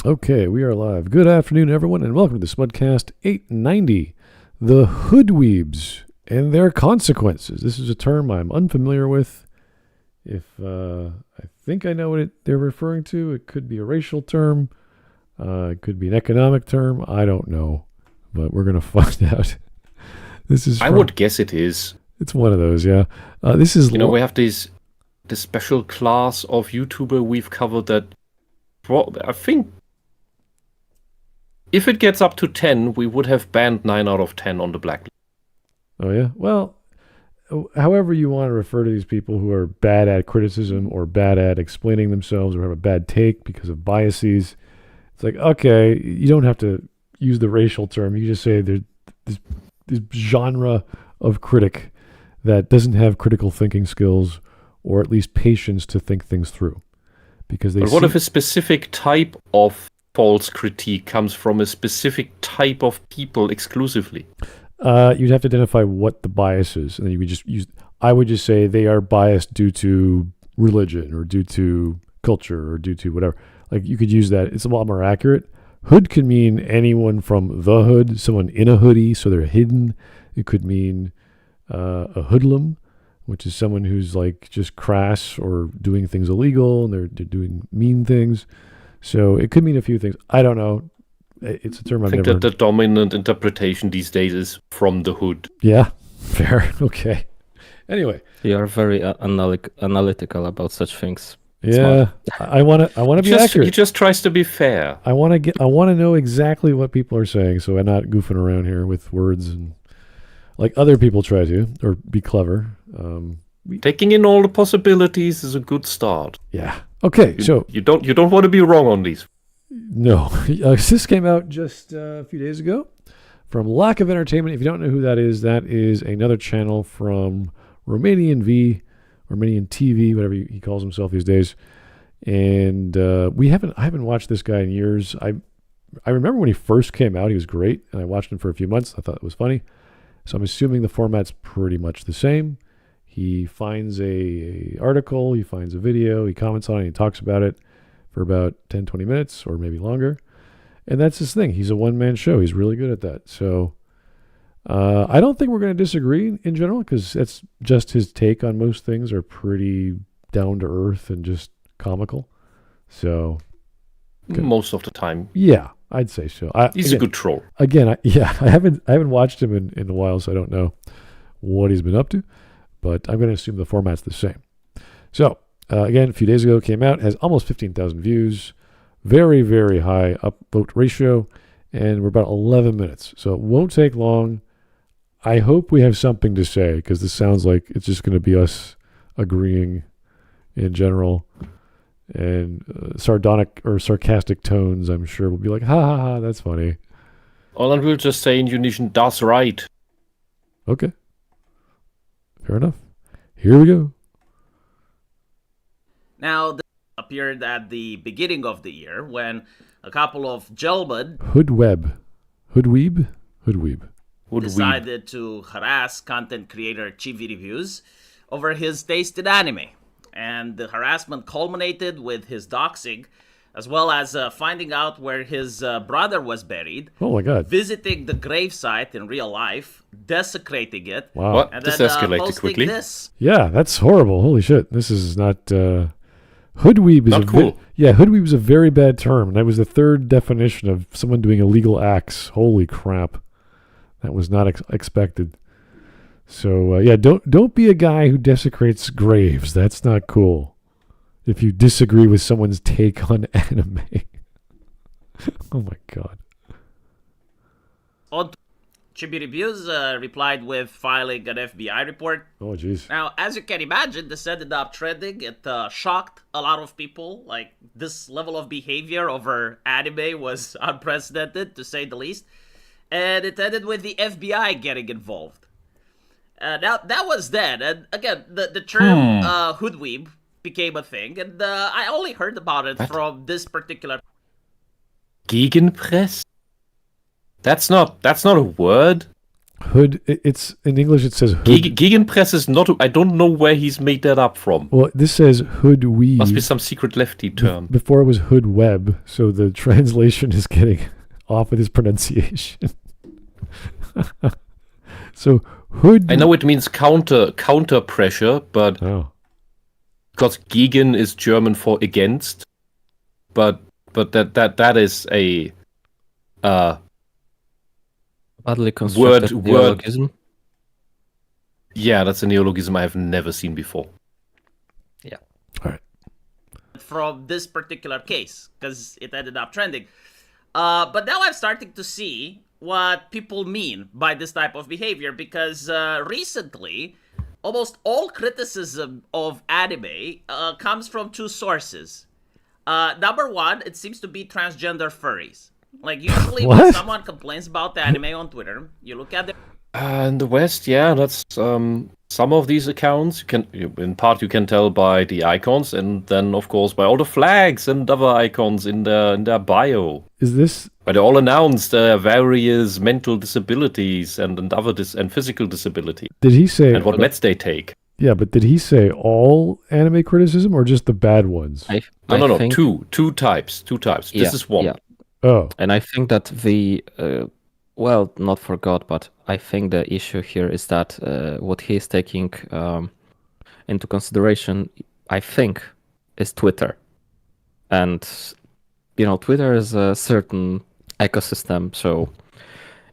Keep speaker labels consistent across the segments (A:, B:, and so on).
A: Okay, we are live. Good afternoon, everyone, and welcome to the Smudcast 890, the Hoodweebs and their consequences. This is a term I'm unfamiliar with. I think I know what they're referring to. It could be a racial term. It could be an economic term. I don't know, but we're going to find out.
B: I would guess it is.
A: It's one of those, yeah. This is...
B: we have this special class of YouTuber we've covered that I think if it gets up to 10, we would have banned 9 out of 10 on the blacklist.
A: Oh, yeah? Well, however you want to refer to these people who are bad at criticism or bad at explaining themselves or have a bad take because of biases, it's like, okay, you don't have to use the racial term. You just say there's this genre of critic that doesn't have critical thinking skills or at least patience to think things through. But
B: what if a specific type of false critique comes from a specific type of people exclusively?
A: You'd have to identify what the bias is, and then you would just use. I would just say they are biased due to religion or due to culture or due to whatever. Like you could use that. It's a lot more accurate. Hood can mean anyone from the hood, someone in a hoodie, so they're hidden. It could mean a hoodlum, which is someone who's like just crass or doing things illegal and they're doing mean things. So it could mean a few things. I don't know. It's a term I've never...
B: I think that the dominant interpretation these days is from the hood.
A: Yeah, fair. Okay. Anyway.
C: You are very analytical about such things.
A: Yeah, I want to be accurate.
B: He just tries to be fair.
A: I want to know exactly what people are saying, so I'm not goofing around here with words and like other people try to, or be clever.
B: Taking in all the possibilities is a good start.
A: Yeah. Okay. So
B: you don't want to be wrong on these.
A: No, this came out just a few days ago from Lack of Entertainment. If you don't know who that is another channel from Romanian TV, whatever he calls himself these days. And I haven't watched this guy in years. I remember when he first came out, he was great, and I watched him for a few months. I thought it was funny. So I'm assuming the format's pretty much the same. He finds a article, he finds a video, he comments on it, he talks about it for about 10, 20 minutes or maybe longer. And that's his thing. He's a one-man show. He's really good at that. So I don't think we're going to disagree in general because that's just his take on most things are pretty down-to-earth and just comical. So
B: most of the time.
A: Yeah, I'd say so.
B: He's a good troll.
A: Again, I haven't watched him in a while, so I don't know what he's been up to. But I'm going to assume the format's the same. So, again, a few days ago, came out, has almost 15,000 views, very, very high upvote ratio, and we're about 11 minutes. So it won't take long. I hope we have something to say, because this sounds like it's just going to be us agreeing in general. And sardonic or sarcastic tones, I'm sure, will be like, ha ha ha, that's funny.
B: Or then we'll just say in unison, that's right.
A: Okay. Fair enough. Here we go.
D: Now, this appeared at the beginning of the year when a couple of gentlemen
A: Hoodweeb
D: decided to harass content creator Chibi Reviews over his taste in anime. And the harassment culminated with his doxing, as well as finding out where his brother was buried.
A: Oh my God.
D: Visiting the gravesite in real life, desecrating it.
A: Wow.
B: What?
D: And
B: This
D: then
B: escalated quickly.
D: This.
A: Yeah, that's horrible. Holy shit. This is not... Hoodweeb is
B: not cool.
A: Hoodweeb is a very bad term. And that was the third definition of someone doing illegal acts. Holy crap. That was not expected. So, don't be a guy who desecrates graves. That's not cool. If you disagree with someone's take on anime. Oh my God.
D: Chibi Reviews replied with filing an FBI report.
A: Oh, jeez.
D: Now, as you can imagine, this ended up trending. It shocked a lot of people. Like, this level of behavior over anime was unprecedented, to say the least. And it ended with the FBI getting involved. Now, that was then. And again, the term hoodweeb became a thing. And I only heard about it from this particular...
B: Gegenpress? That's not a word.
A: Hood. It's in English. It says hood.
B: Gegenpress is not. I don't know where he's made that up from.
A: Well, this says hood weave.
B: Must be some secret lefty term.
A: Before it was hood web, so the translation is getting off with his pronunciation. So hood.
B: I know it means counter pressure, but because gegen is German for against, but that is a
C: badly constructed neologism.
B: Yeah, that's a neologism I've never seen before.
C: Yeah.
A: All right.
D: From this particular case, because it ended up trending. But now I'm starting to see what people mean by this type of behavior, because recently, almost all criticism of anime comes from two sources. Number one, it seems to be transgender furries. Like, usually when someone complains about the anime on Twitter, you look at their...
B: In the West, yeah, that's some of these accounts. In part, you can tell by the icons, and then, of course, by all the flags and other icons in their bio.
A: Is this...
B: But they all announce their various mental disabilities and other and physical disability.
A: Did he say...
B: And what meds they take.
A: Yeah, but did he say all anime criticism or just the bad ones?
B: No. Two types.
C: Yeah,
B: this is one.
C: Yeah.
A: Oh.
C: And I think that the... well, not forgot, but I think the issue here is that what he is taking into consideration, I think, is Twitter. And, Twitter is a certain ecosystem, so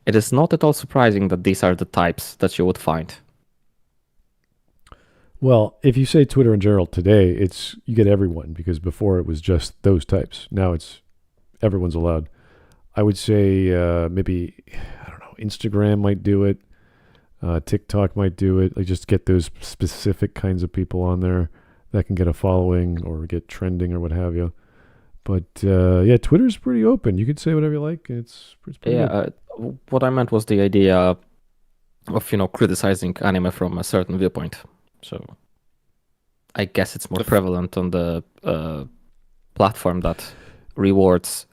C: it is not at all surprising that these are the types that you would find.
A: Well, if you say Twitter in general today, you get everyone, because before it was just those types. Now it's everyone's allowed. I would say maybe, I don't know, Instagram might do it. TikTok might do it. Like, just get those specific kinds of people on there that can get a following or get trending or what have you. But yeah, Twitter's pretty open. You could say whatever you like. It's pretty good.
C: What I meant was the idea of criticizing anime from a certain viewpoint. So I guess it's more prevalent on the platform that rewards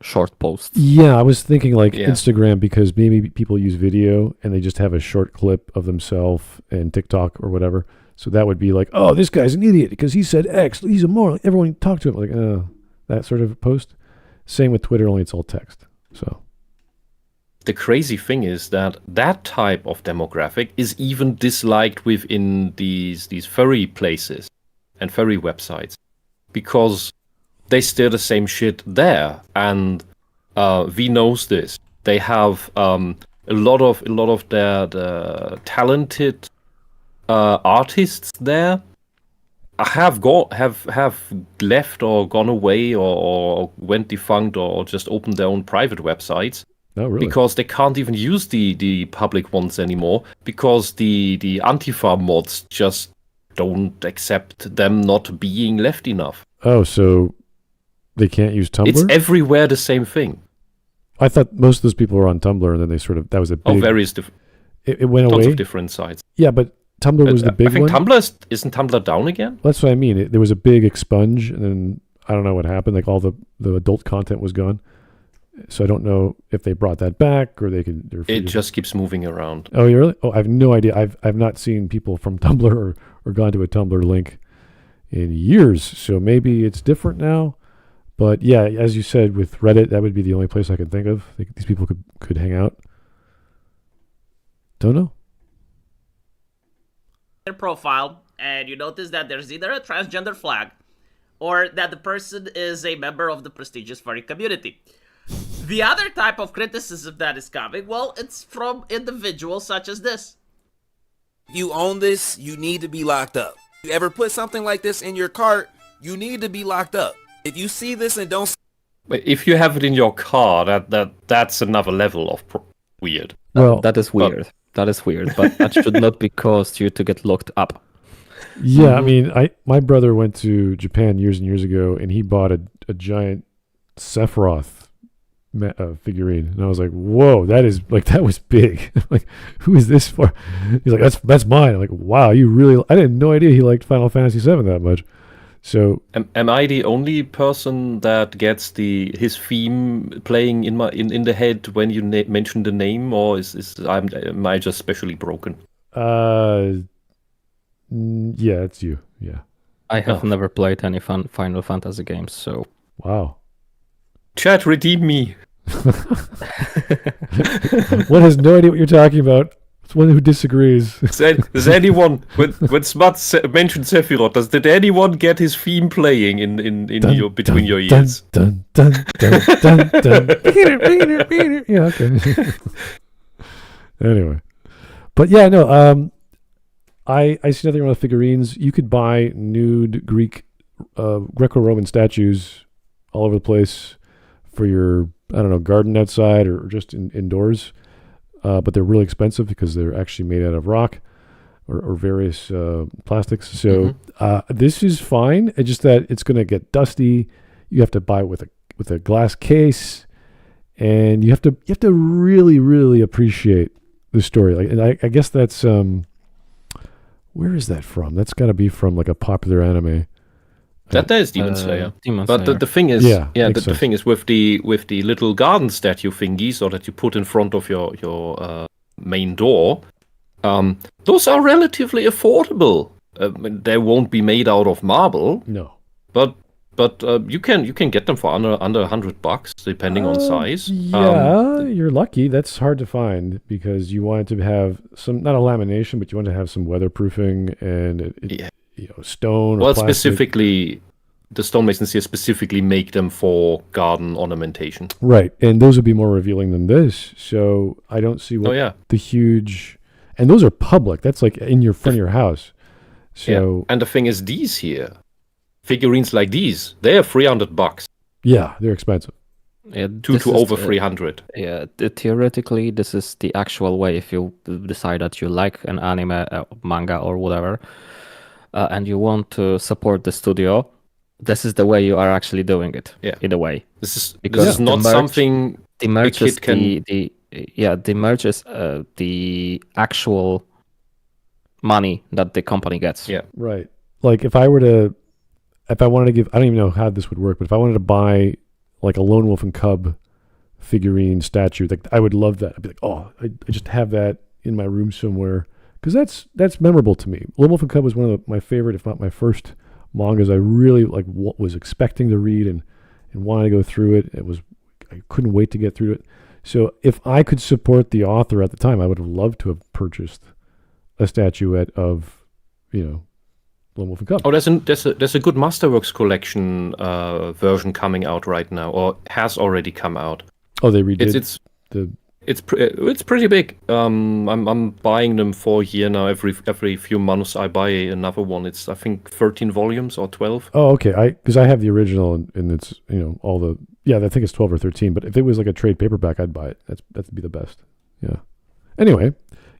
C: short posts.
A: Yeah, I was thinking Instagram, because maybe people use video and they just have a short clip of themselves, and TikTok or whatever. So that would be like, oh, this guy's an idiot because he said X. He's a moron. Everyone talk to him. Like, that sort of post. Same with Twitter, only it's all text. So
B: the crazy thing is that type of demographic is even disliked within these furry places and furry websites, because they steer the same shit there, and V knows this. They have a lot of the talented artists there have left or gone away or went defunct or just opened their own private websites.
A: Oh, really?
B: Because they can't even use the public ones anymore, because the Antifa mods just don't accept them not being left enough.
A: Oh, so they can't use Tumblr?
B: It's everywhere the same thing.
A: I thought most of those people were on Tumblr, and then that was a big...
B: various different...
A: It went
B: tons
A: away?
B: Of different sites.
A: Yeah, but Tumblr was the big one?
B: I think isn't Tumblr down again?
A: That's what I mean. There was a big expunge, and then I don't know what happened. Like, all the adult content was gone. So I don't know if they brought that back, or they could...
B: It just keeps moving around.
A: Oh, you really? Oh, I have no idea. I've not seen people from Tumblr or gone to a Tumblr link in years, so maybe it's different now. But yeah, as you said, with Reddit, that would be the only place I could think of. These people could hang out. Don't know.
D: Their profile, and you notice that there's either a transgender flag or that the person is a member of the prestigious furry community. The other type of criticism that is coming, well, it's from individuals such as this.
E: You own this, you need to be locked up. You ever put something like this in your cart, you need to be locked up. If you see this and don't...
B: But if you have it in your car, that's another level of weird.
C: Well, that is weird. That is weird, but that should not be caused you to get locked up.
A: Yeah, I mean, my brother went to Japan years and years ago, and he bought a giant Sephiroth figurine, and I was like, "Whoa, that was big!" Like, who is this for? He's like, "That's mine." I'm like, "Wow, you really?" I had no idea he liked Final Fantasy VII that much. So
B: Am I the only person that gets his theme playing in the head when you mention the name, or am I just specially broken?
A: yeah, it's you. Yeah.
C: I have never played any Final Fantasy games, so
A: Wow.
B: Chat, redeem me.
A: One has no idea what you're talking about. It's one who disagrees.
B: Does anyone, when Smut mentioned Sephiroth, did anyone get his theme playing in between your ears?
A: Dun, dun, dun, dun, dun. Yeah, okay. Anyway. But yeah, no, I see nothing wrong with figurines. You could buy nude Greek, Greco-Roman statues all over the place for your, I don't know, garden outside or just indoors. But they're really expensive because they're actually made out of rock or various plastics. So this is fine. It's just that it's going to get dusty. You have to buy it with a glass case, and you have to really, really appreciate the story. Like, and I guess that's where is that from? That's got to be from like a popular anime.
B: That is Demon Slayer.
C: Demon
B: But
C: Slayer.
B: the thing is,
A: makes
B: the thing is with the little garden statue thingies, or that you put in front of your main door, those are relatively affordable. They won't be made out of marble,
A: No.
B: but you can get them for under $100 depending on size.
A: Yeah, you're lucky. That's hard to find because you want it to have some, not a lamination, but you want to have some weatherproofing and stone. Or
B: Well,
A: plastic.
B: specifically, the stonemasons here specifically make them for garden ornamentation.
A: Right, and those would be more revealing than this. So I don't see what the huge, and those are public. That's like in your front of your house. So
B: and the thing is, these here, figurines like these, they are $300.
A: yeah, they're expensive.
C: Yeah,
B: to over 300.
C: Yeah, theoretically, this is the actual way. If you decide that you like an anime, manga, or whatever, and you want to support the studio, this is the way you are actually doing it.
B: Yeah.
C: In a way,
B: This is
C: because
B: not something
C: the merch
B: a
C: is
B: kid can.
C: the merch is the actual money that the company gets.
B: Yeah.
A: Right. Like if I wanted to give, I don't even know how this would work, but if I wanted to buy like a Lone Wolf and Cub figurine statue, like I would love that. I'd be like, oh, I just have that in my room somewhere because that's memorable to me. Lone Wolf and Cub was one of my favorite, if not my first mangas. I really was expecting to read and wanted to go through it. I couldn't wait to get through it. So if I could support the author at the time, I would have loved to have purchased a statuette of, Lone Wolf and Cub.
B: Oh, there's a good Masterworks collection version coming out right now, or has already come out.
A: Oh, they redid
B: It's pretty big. I'm buying them for a year now. Every few months I buy another one. It's I think 13 volumes or 12.
A: Oh, okay. Because I have the original and it's all the I think it's 12 or 13. But if it was like a trade paperback, I'd buy it. That'd be the best. Yeah. Anyway,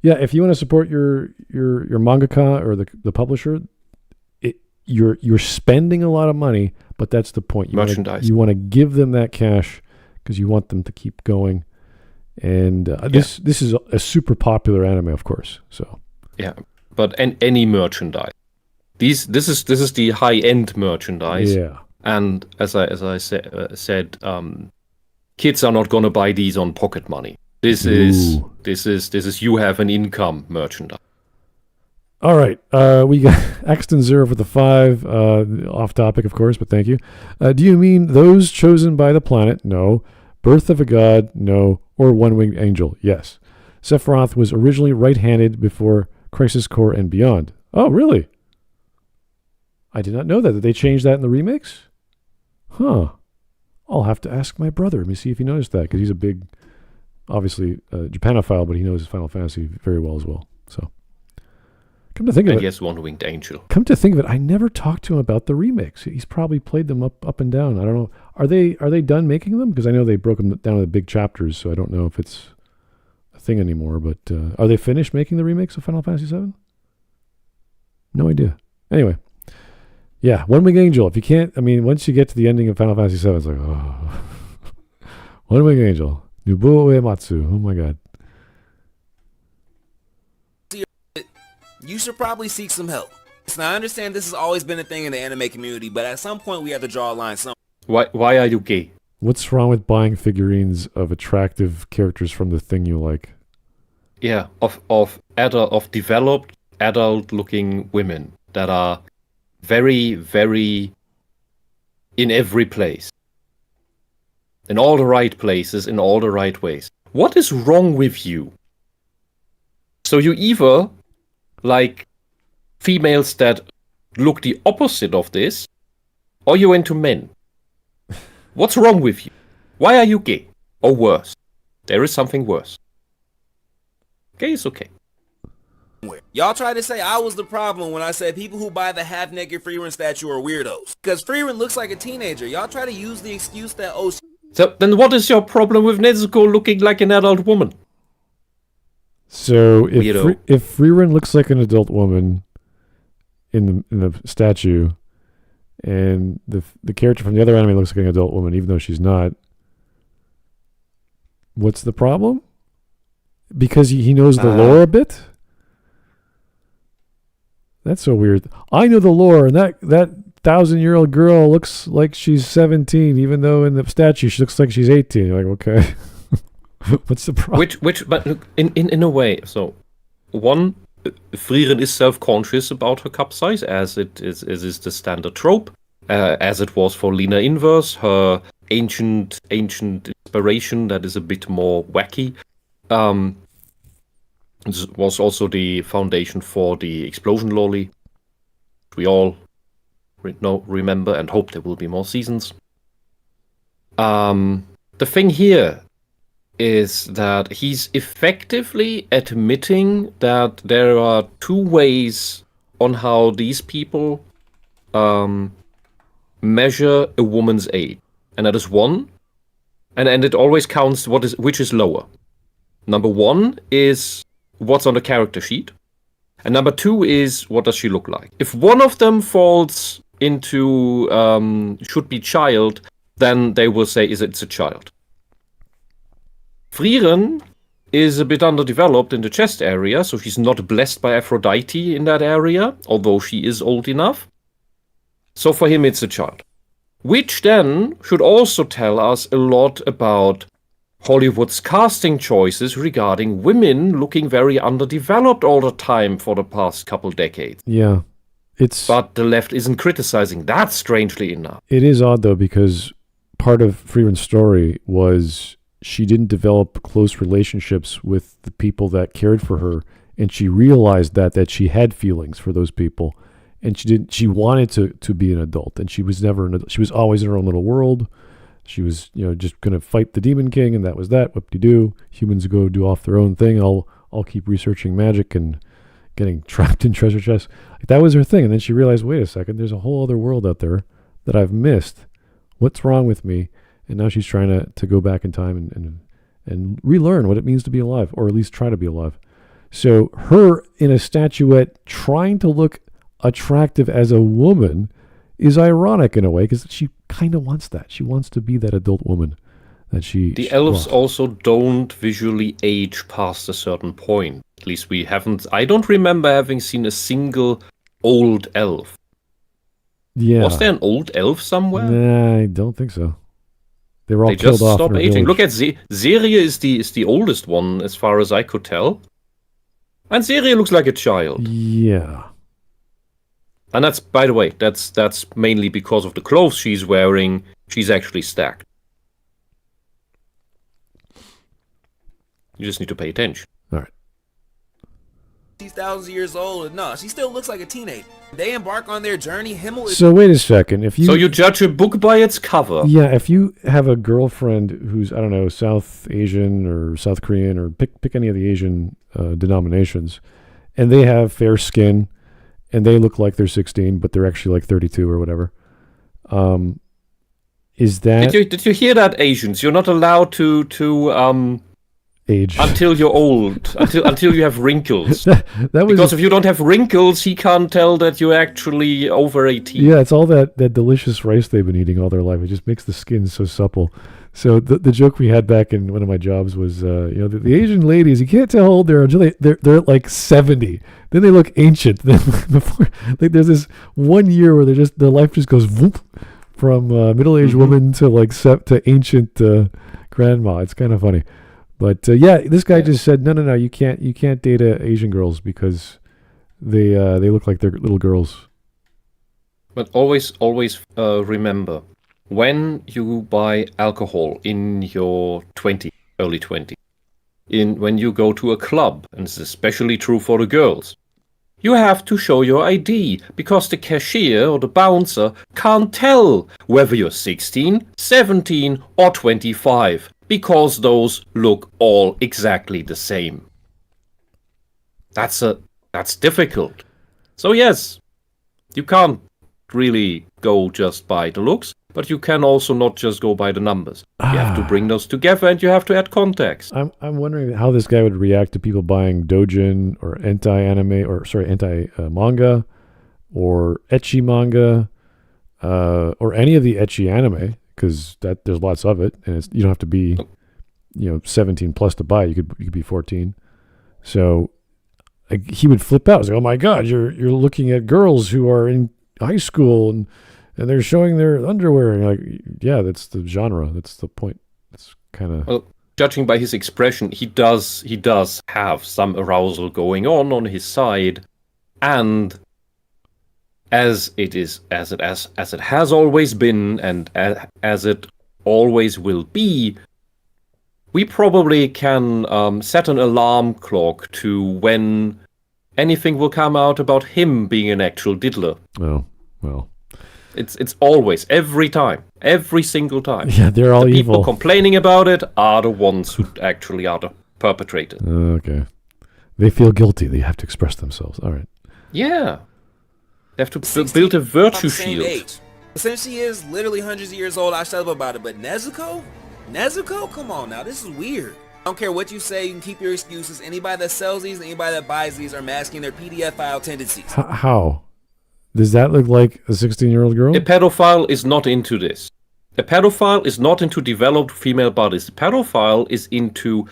A: yeah. If you want to support your mangaka or the publisher, you're spending a lot of money, but that's the point.
B: Merchandise.
A: You want to give them that cash because you want them to keep going. And this is a super popular anime, of course. So
B: yeah, but any merchandise. This is the high end merchandise.
A: Yeah.
B: And as I said, kids are not gonna buy these on pocket money. This is you have an income merchandise.
A: All right, we got Axton Zero for the 5. Off topic, of course, but thank you. Do you mean those chosen by the planet? No. Birth of a God? No. Or One-Winged Angel? Yes. Sephiroth was originally right-handed before Crisis Core and Beyond. Oh, really? I did not know that. Did they change that in the remakes? Huh. I'll have to ask my brother. Let me see if he noticed that, because he's a big, obviously, Japanophile, but he knows his Final Fantasy very well as well. So, come to think of it.
B: Yes, One-Winged Angel.
A: Come to think of it, I never talked to him about the remakes. He's probably played them up and down. I don't know. Are they done making them? Because I know they broke them down into big chapters, so I don't know if it's a thing anymore. But are they finished making the remakes of Final Fantasy VII? No idea. Anyway, yeah, One-Winged Angel. If you can't, once you get to the ending of Final Fantasy VII, it's like, oh, One-Winged Angel, Nobuo Uematsu. Oh my God.
E: You should probably seek some help. Now, I understand this has always been a thing in the anime community, but at some point we have to draw a line somewhere.
B: Why are you gay?
A: What's wrong with buying figurines of attractive characters from the thing you like?
B: Yeah, of developed adult-looking women that are very, very in every place, in all the right places, in all the right ways. What is wrong with you? So you either like females that look the opposite of this, or you're into men. What's wrong with you? Why are you gay? Or worse. There is something worse. Gay is okay.
E: Y'all tried to say I was the problem when I said people who buy the half-naked Frieren statue are weirdos. Because Frieren looks like a teenager. Y'all try to use the excuse that, oh...
B: So then what is your problem with Nezuko looking like an adult woman?
A: So if Frieren looks like an adult woman in the statue, and the character from the other anime looks like an adult woman, even though she's not, what's the problem? Because he knows the lore a bit? That's so weird. I know the lore, and that 1,000-year-old girl looks like she's 17, even though in the statue she looks like she's 18. You're like, okay. What's the problem?
B: But in a way, so one, Frieren is self-conscious about her cup size, as is the standard trope, as it was for Lina Inverse, her ancient inspiration that is a bit more wacky. This was also the foundation for the explosion lolly. We all remember and hope there will be more seasons. The thing here is that he's effectively admitting that there are two ways on how these people measure a woman's age. And that is one, and it always counts which is lower. Number one is what's on the character sheet, and number two is what does she look like. If one of them falls into should be child, then they will say it's a child. Frieren is a bit underdeveloped in the chest area, so she's not blessed by Aphrodite in that area, although she is old enough. So for him it's a child. Which then should also tell us a lot about Hollywood's casting choices regarding women looking very underdeveloped all the time for the past couple decades.
A: Yeah.
B: But the left isn't criticizing that, strangely enough.
A: It is odd, though, because part of Frieren's story was she didn't develop close relationships with the people that cared for her, and she realized that she had feelings for those people, and she wanted to be an adult, and she was never an adult. She was always in her own little world. She was, just going to fight the Demon King, and that was that. Whoop-de-doo. Humans go do off their own thing. I'll keep researching magic and getting trapped in treasure chests. That was her thing. And then she realized, wait a second, there's a whole other world out there that I've missed. What's wrong with me? And now she's trying to go back in time and relearn what it means to be alive, or at least try to be alive. So her in a statuette trying to look attractive as a woman is ironic in a way, because she kind of wants that. She wants to be that adult woman that she...
B: The elves also don't visually age past a certain point. At least we haven't... I don't remember having seen a single old elf.
A: Yeah.
B: Was there an old elf somewhere?
A: Nah, I don't think so. They were all killed off.
B: They just stopped aging. Look at Zeria is the oldest one, as far as I could tell. And Zeria looks like a child.
A: Yeah.
B: And that's, by the way, that's mainly because of the clothes she's wearing. She's actually stacked. You just need to pay attention.
A: All right.
E: She's thousands of years old, and no, she still looks like a teenager. They embark on their journey. Himmel is...
A: So wait a second.
B: So you judge a book by its cover?
A: Yeah, if you have a girlfriend who's, I don't know, South Asian or South Korean, or pick any of the Asian denominations, and they have fair skin, and they look like they're 16, but they're actually like 32 or whatever. Is that...
B: Did you hear that, Asians? You're not allowed to
A: age.
B: Until you're old, until you have wrinkles.
A: that was
B: Because if you don't have wrinkles, he can't tell that you're actually over 18.
A: Yeah, it's all that delicious rice they've been eating all their life. It just makes the skin so supple. So the joke we had back in one of my jobs was, the Asian ladies, you can't tell how old they are until they're like 70. Then they look ancient. Then before, like there's this 1 year where their life just goes whoop, from middle-aged woman to like to ancient grandma. It's kind of funny. But this guy just said, no, you can't date Asian girls because they look like they're little girls.
B: But always remember, when you buy alcohol in your early 20s, when you go to a club, and it's especially true for the girls, you have to show your ID, because the cashier or the bouncer can't tell whether you're 16, 17, or 25, because those look all exactly the same. That's difficult. So yes, you can't really go just by the looks, but you can also not just go by the numbers. You have to bring those together, and you have to add context.
A: I'm wondering how this guy would react to people buying doujin or anti-manga or ecchi manga or any of the ecchi anime, because there's lots of it, and you don't have to be 17 plus to buy. You could be 14. So he would flip out. He's like, oh my god, you're looking at girls who are in high school and they're showing their underwear. And you're like, yeah, that's the genre. That's the point. It's kind of.
B: Well, judging by his expression, he does have some arousal going on his side, and as it has always been, and as it always will be, we probably can set an alarm clock to when anything will come out about him being an actual diddler.
A: Oh, well.
B: It's always, every single time.
A: Yeah, they're all
B: the
A: evil.
B: People complaining about it are the ones who actually are the perpetrators.
A: Okay. They feel guilty. They have to express themselves. All right.
B: Yeah. They have to build a virtue shield.
E: Age. Since she is literally hundreds of years old, I shut up about it. But Nezuko? Come on now, this is weird. I don't care what you say, you can keep your excuses. Anybody that sells these, anybody that buys these are masking their PDF file tendencies.
A: How? Does that look like a 16-year-old girl?
B: A pedophile is not into this. A pedophile is not into developed female bodies. A pedophile is into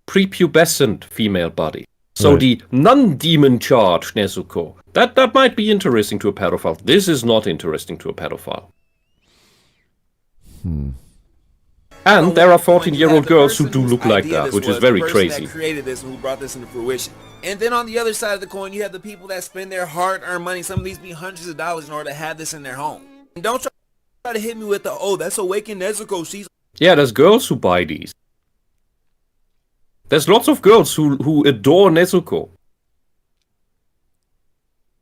B: prepubescent female body. So
A: Right.
B: the non-demon charge, Nezuko, that might be interesting to a pedophile. This is not interesting to a pedophile. And there are 14-year-old girls who do look like that, which is very crazy.
E: That created this and who brought this into fruition. And then on the other side of the coin, you have the people that spend their hard-earned money. Some of these be hundreds of dollars in order to have this in their home. And don't try to hit me with that's Awakened Nezuko. She's
B: Yeah, there's girls who buy these. There's lots of girls who adore Nezuko.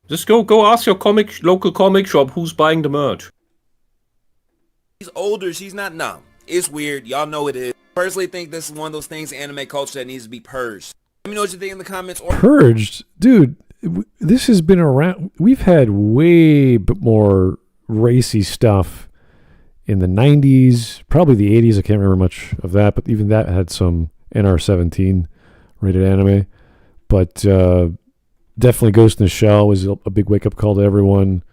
B: Just go ask your local comic shop who's buying the merch.
E: older. She's not numb. It's weird. Y'all know it is. Personally think this is one of those things in anime culture that needs to be purged. Let me know what you think in the comments.
A: Purged? Dude, this has been around. We've had way more racy stuff in the 90s, probably the 80s. I can't remember much of that, but even that had some NR-17 rated anime. But definitely Ghost in the Shell was a big wake-up call to everyone.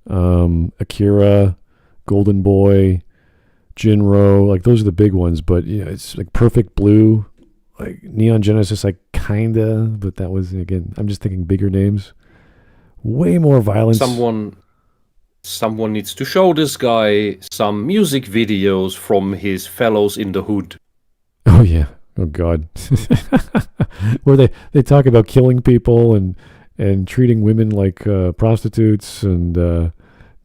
A: Akira, Golden Boy, Jinro, like those are the big ones. But you know, it's like Perfect Blue, like Neon Genesis, like kinda, but that was, again, I'm just thinking bigger names. Way more violence.
B: Someone needs to show this guy some music videos from his fellows in the hood.
A: Oh yeah. Oh God. Where they talk about killing people and treating women like prostitutes and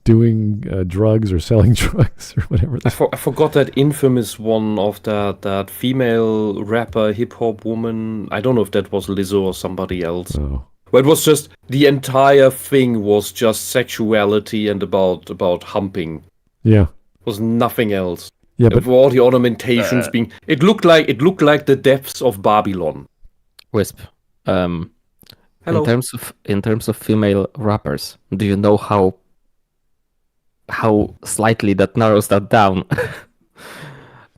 A: doing drugs or selling drugs or whatever.
B: I forgot that infamous one of that female rapper hip hop woman. I don't know if that was Lizzo or somebody else.
A: Oh.
B: But it was just, the entire thing was just sexuality and about humping.
A: Yeah.
B: It was nothing else.
A: Yeah, but
B: all the ornamentations being, it looked like the depths of Babylon.
C: Wisp.
B: Hello.
C: In terms of female rappers, do you know how slightly that narrows that down?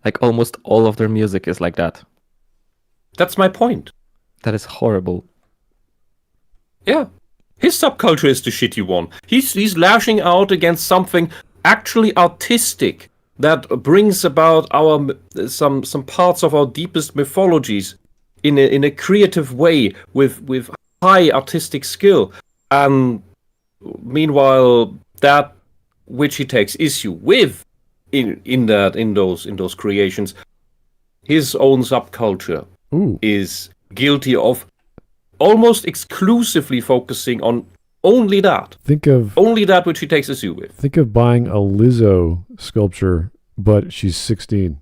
C: Like almost all of their music is like that.
B: That's my point.
C: That is horrible.
B: Yeah. His subculture is the shitty one. He's lashing out against something actually artistic that brings about our some parts of our deepest mythologies in a creative way with high artistic skill. And meanwhile, that which he takes issue with in those creations, his own subculture is guilty of almost exclusively focusing on only that. Only that which he takes issue with.
A: Think of buying a Lizzo sculpture, but she's 16,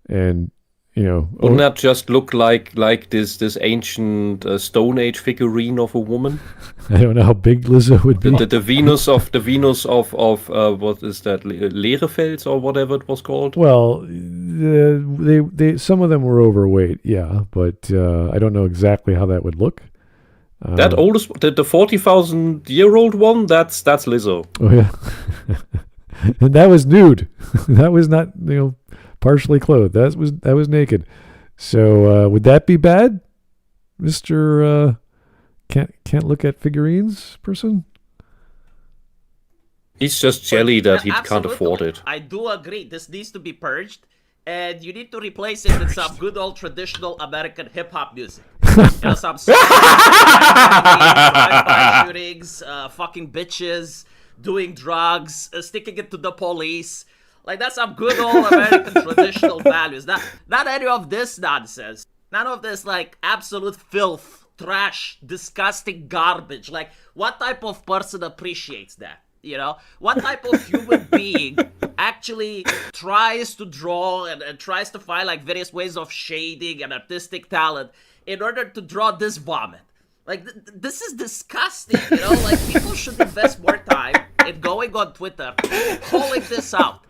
A: and
B: wouldn't that just look like this ancient Stone Age figurine of a woman?
A: I don't know how big Lizzo would be.
B: The Venus of what is that, Lehrefels or whatever it was called?
A: Well, they some of them were overweight, yeah, but I don't know exactly how that would look.
B: That oldest, the 40,000-year-old one, that's Lizzo.
A: Oh yeah, and that was nude. That was not partially clothed. That was naked. So would that be bad, Mr. Can't look at figurines person?
B: He's just jelly that he can't afford it.
D: I do agree. This needs to be purged, and you need to replace it with some good old traditional American hip hop music. Some drive-by shootings, fucking bitches, doing drugs, sticking it to the police. Like, that's some good old American traditional values. Not any of this nonsense. None of this, like, absolute filth, trash, disgusting garbage. Like, what type of person appreciates that? What type of human being actually tries to draw and tries to find, like, various ways of shading and artistic talent in order to draw this vomit? Like, this is disgusting, Like, people should invest more time in going on Twitter, calling this out.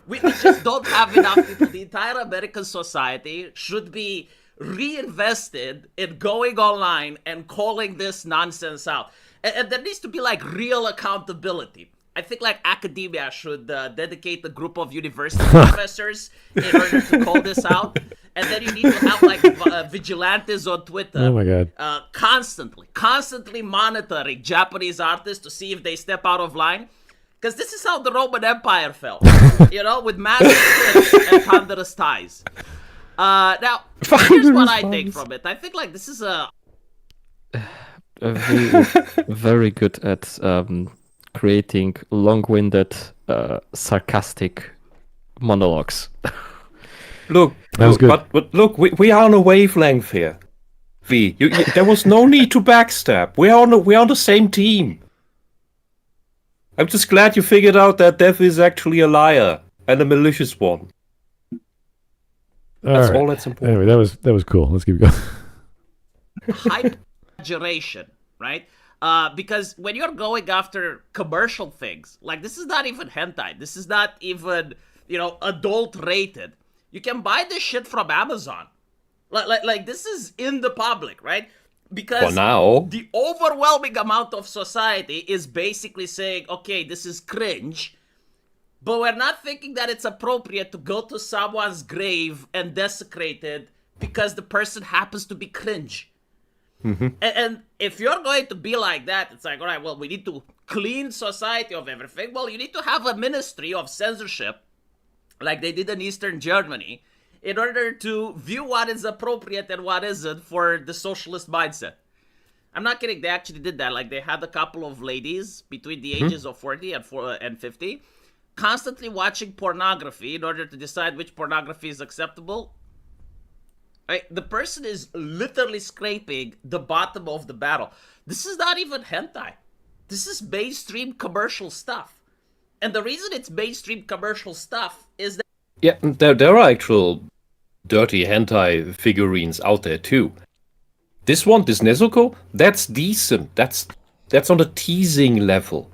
D: We just don't have enough people. The entire American society should be reinvested in going online and calling this nonsense out. And there needs to be, like, real accountability. I think, like, academia should dedicate a group of university professors in order to call this out. And then you need to have, like, vigilantes on Twitter.
A: Oh, my God.
D: Constantly monitoring Japanese artists to see if they step out of line. Because this is how the Roman Empire fell. With massive clips and thunderous ties. Now, here's what I take from it. I think, like, this is
C: very good at creating
B: long-winded,
C: sarcastic monologues.
B: Look, but look, we are on a wavelength here. There was no need to backstab. We're on the same team. I'm just glad you figured out that Dev is actually a liar and a malicious one. That's all that's important.
A: Anyway, that was cool. Let's keep going.
D: Hype exaggeration, right? Because when you're going after commercial things, like, this is not even hentai. This is not even, adult rated. You can buy this shit from Amazon. Like this is in the public, right? Because
B: for now,
D: the overwhelming amount of society is basically saying, okay, this is cringe, but we're not thinking that it's appropriate to go to someone's grave and desecrate it because the person happens to be cringe.
B: Mm-hmm.
D: And if you're going to be like that, it's like, all right, well, we need to clean society of everything. Well, you need to have a ministry of censorship, like they did in Eastern Germany, in order to view what is appropriate and what isn't for the socialist mindset. I'm not kidding. They actually did that. Like, they had a couple of ladies between the ages of 40 and 50 constantly watching pornography in order to decide which pornography is acceptable. Right? The person is literally scraping the bottom of the barrel. This is not even hentai. This is mainstream commercial stuff. And the reason it's mainstream commercial stuff is that...
B: Yeah, there are actual dirty hentai figurines out there too. This Nezuko, that's decent. That's on the teasing level.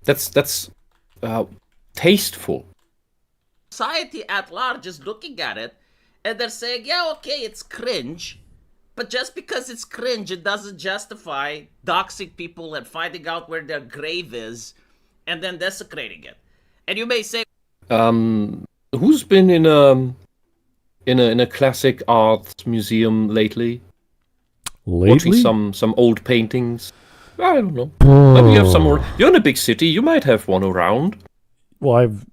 B: That's tasteful.
D: Society at large is looking at it, and they're saying, yeah, okay, it's cringe, but just because it's cringe, it doesn't justify doxing people and finding out where their grave is, and then desecrating it. And you may say,
B: who's been in in a classic arts museum lately?
A: Lately?
B: Watching some old paintings? I don't know. Maybe you have some more. You're in a big city. You might have one around.
A: Well, I've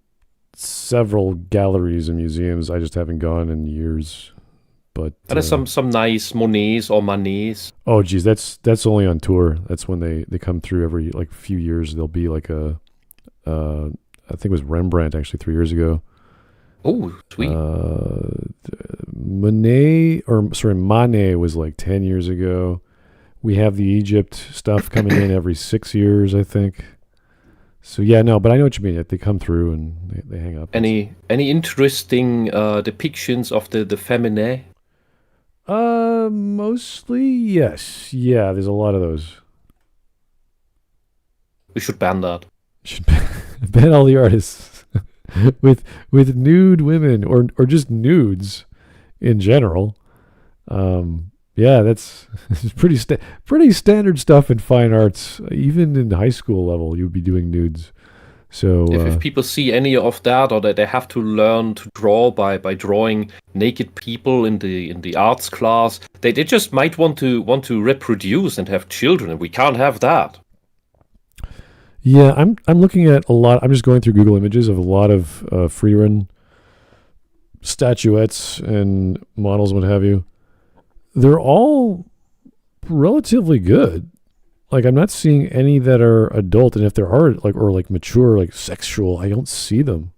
A: several galleries and museums. I just haven't gone in years. But
B: There's some nice Monets or Manets.
A: oh, geez, that's only on tour. That's when they come through every like few years. There'll be like I think it was Rembrandt actually 3 years ago.
B: Oh, sweet.
A: Manet was like 10 years ago. We have the Egypt stuff coming in every 6 years, I think. So yeah, no, but I know what you mean. They come through and they hang up.
B: Any interesting depictions of the feminine?
A: Mostly yes. Yeah, there's a lot of those.
B: We should ban that.
A: Should ban all the artists with nude women or just nudes in general. Yeah, that's pretty standard stuff in fine arts. Even in high school level, you'd be doing nudes. So
B: if people see any of that, or that they have to learn to draw by drawing naked people in the arts class, they just might want to reproduce and have children, and we can't have that.
A: yeah, I'm looking at a lot. I'm just going through Google Images of a lot of free-run statuettes and models, what have you. They're all relatively good. Like, I'm not seeing any that are adult, and if there are like mature, like sexual, I don't see them.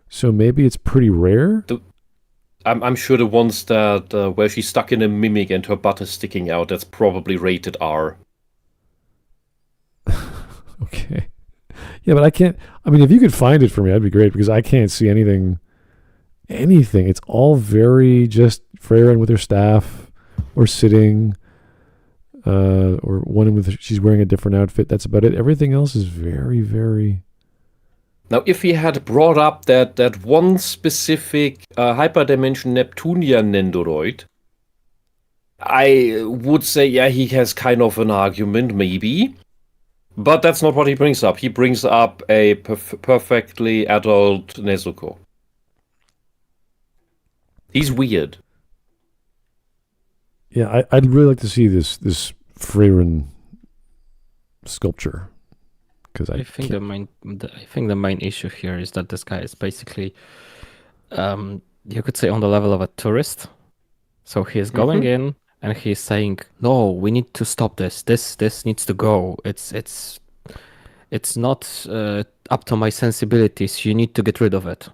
A: So maybe it's pretty rare.
B: I'm sure the ones that where she's stuck in a mimic and her butt is sticking out, that's probably rated R.
A: Okay. Yeah, but I can't. I mean, if you could find it for me, that'd be great, because I can't see anything. It's all very just Freyren with her staff, or sitting. Or one with she's wearing a different outfit. That's about it. Everything else is very, very.
B: Now, if he had brought up that one specific hyperdimension Neptunian Nendoroid, I would say, yeah, he has kind of an argument, maybe. But that's not what he brings up. He brings up a perfectly adult Nezuko. He's weird.
A: Yeah, I'd really like to see this Freyren sculpture, because I
C: think
A: can't-
C: the main issue here is that this guy is basically, you could say, on the level of a tourist. So he is going in and he's saying, "No, we need to stop this. This needs to go. It's not up to my sensibilities. You need to get rid of it."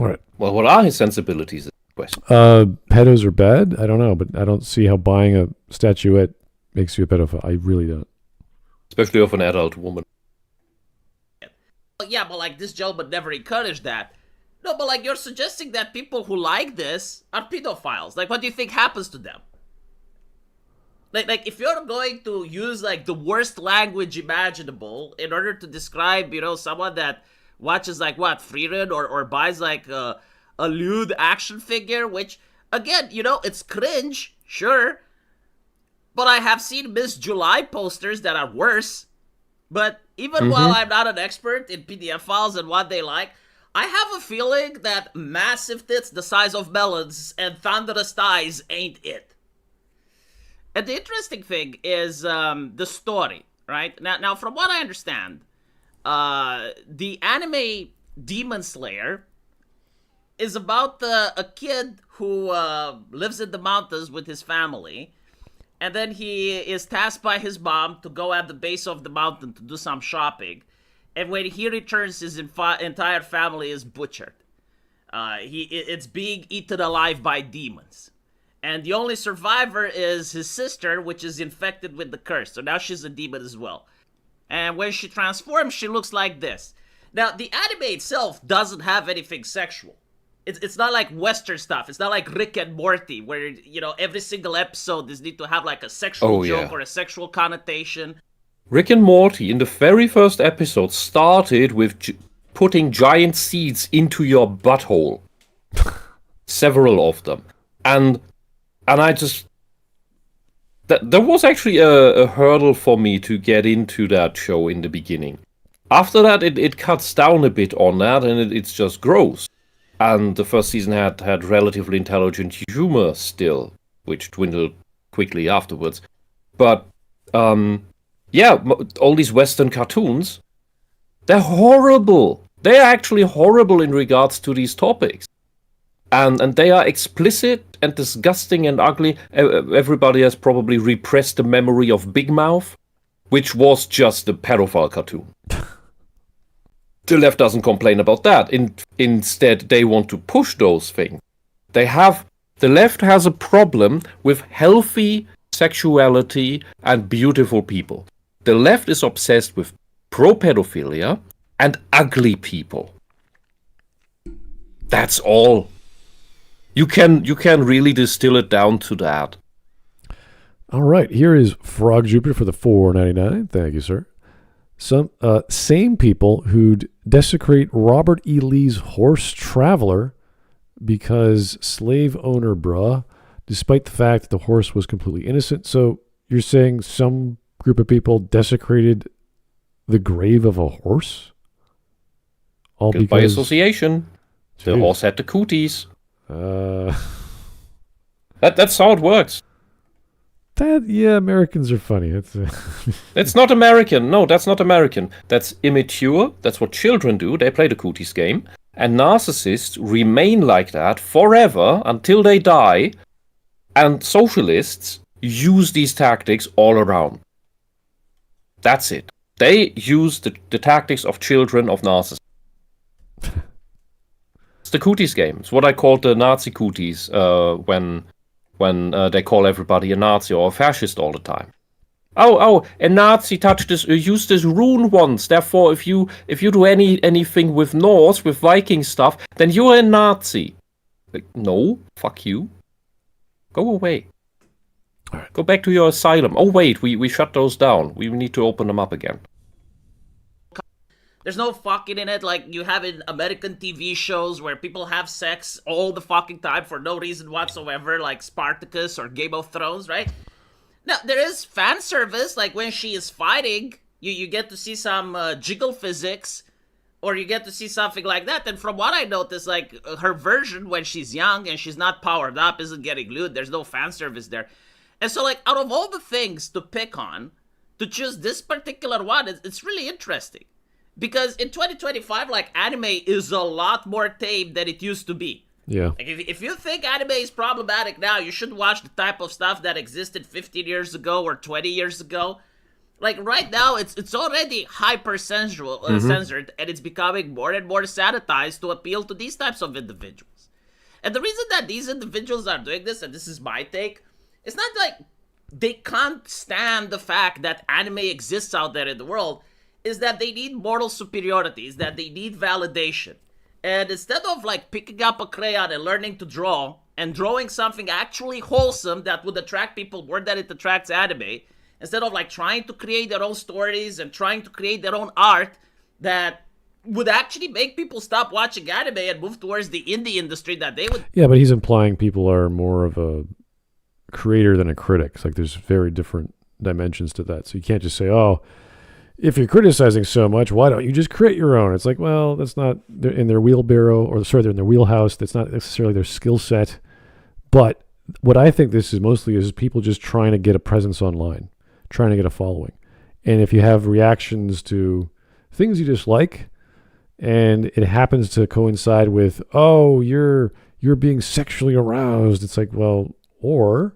A: All right.
B: Well, what are his sensibilities? Is the question.
A: Pedos are bad. I don't know, but I don't see how buying a statuette makes you a pedophile. I really don't.
B: Especially of an adult woman.
D: Yeah, but like this gentleman never encouraged that. No, but like you're suggesting that people who like this are pedophiles. Like, what do you think happens to them? Like if you're going to use like the worst language imaginable in order to describe, someone that watches like what, Freyren or buys like a lewd action figure, which again, it's cringe, sure. But I have seen Miss July posters that are worse. But even while I'm not an expert in PDF files and what they like, I have a feeling that massive tits the size of melons and thunderous thighs ain't it. And the interesting thing is the story, right? Now, from what I understand, the anime Demon Slayer is about a kid who lives in the mountains with his family, and then he is tasked by his mom to go at the base of the mountain to do some shopping, and when he returns, his entire family is butchered. It's being eaten alive by demons. And the only survivor is his sister, which is infected with the curse. So now she's a demon as well. And when she transforms, she looks like this. Now, the anime itself doesn't have anything sexual. It's not like Western stuff. It's not like Rick and Morty, where, every single episode is need to have like a sexual joke or a sexual connotation.
B: Rick and Morty, in the very first episode, started with putting giant seeds into your butthole. Several of them. And I just... There was actually a hurdle for me to get into that show in the beginning. After that, it cuts down a bit on that, and it's just gross. And the first season had relatively intelligent humor still, which dwindled quickly afterwards. But all these Western cartoons, they're horrible. They're actually horrible in regards to these topics. And they are explicit and disgusting and ugly. Everybody has probably repressed the memory of Big Mouth, which was just a pedophile cartoon. The left doesn't complain about that. Instead, they want to push those things. The left has a problem with healthy sexuality and beautiful people. The left is obsessed with pro-pedophilia and ugly people. That's all. You can really distill it down to that.
A: All right, here is Frog Jupiter for the $4.99. Thank you, sir. Some same people who'd desecrate Robert E. Lee's Horse Traveler because slave owner bruh, despite the fact that the horse was completely innocent. So you're saying some group of people desecrated the grave of a horse? All
B: Guilt by association. The
A: Jeez.
B: horse had the cooties. That's how it works.
A: Americans are funny.
B: It's not American. No, that's not American. That's immature. That's what children do. They play the cooties game. And narcissists remain like that forever until they die. And socialists use these tactics all around. That's it. They use the tactics of children of narcissists. It's the cooties game. It's what I called the Nazi cooties when they call everybody a Nazi or a fascist all the time. Oh, a Nazi used this rune once. Therefore, if you do anything with Norse, with Viking stuff, then you're a Nazi. Like, no, fuck you. Go away.
A: Right.
B: Go back to your asylum. Oh wait, we shut those down. We need to open them up again.
D: There's no fucking in it like you have in American TV shows where people have sex all the fucking time for no reason whatsoever, like Spartacus or Game of Thrones, right? Now, there is fan service, like when she is fighting, you get to see some jiggle physics, or you get to see something like that. And from what I noticed, like her version when she's young and she's not powered up isn't getting lewd. There's no fan service there. And so, like, out of all the things to pick on, to choose this particular one, it's really interesting. Because in 2025, like, anime is a lot more tame than it used to be.
A: Yeah.
D: Like, if you think anime is problematic now, you should watch the type of stuff that existed 15 years ago or 20 years ago. Like, right now, it's already hyper-sensual, censored, and it's becoming more and more sanitized to appeal to these types of individuals. And the reason that these individuals are doing this, and this is my take, it's not like they can't stand the fact that anime exists out there in the world, is that they need moral superiority, is that they need validation. And instead of like picking up a crayon and learning to draw and drawing something actually wholesome that would attract people more than it attracts anime, instead of like trying to create their own stories and trying to create their own art that would actually make people stop watching anime and move towards the indie industry that they would.
A: Yeah, but he's implying people are more of a creator than a critic. It's like there's very different dimensions to that. So you can't just say, oh, if you're criticizing so much, why don't you just create your own? It's like, well, that's not in their wheelbarrow, or sorry, they're in their wheelhouse. That's not necessarily their skill set. But what I think this is mostly is people just trying to get a presence online, trying to get a following. And if you have reactions to things you dislike, and it happens to coincide with, oh, you're being sexually aroused, it's like, well, or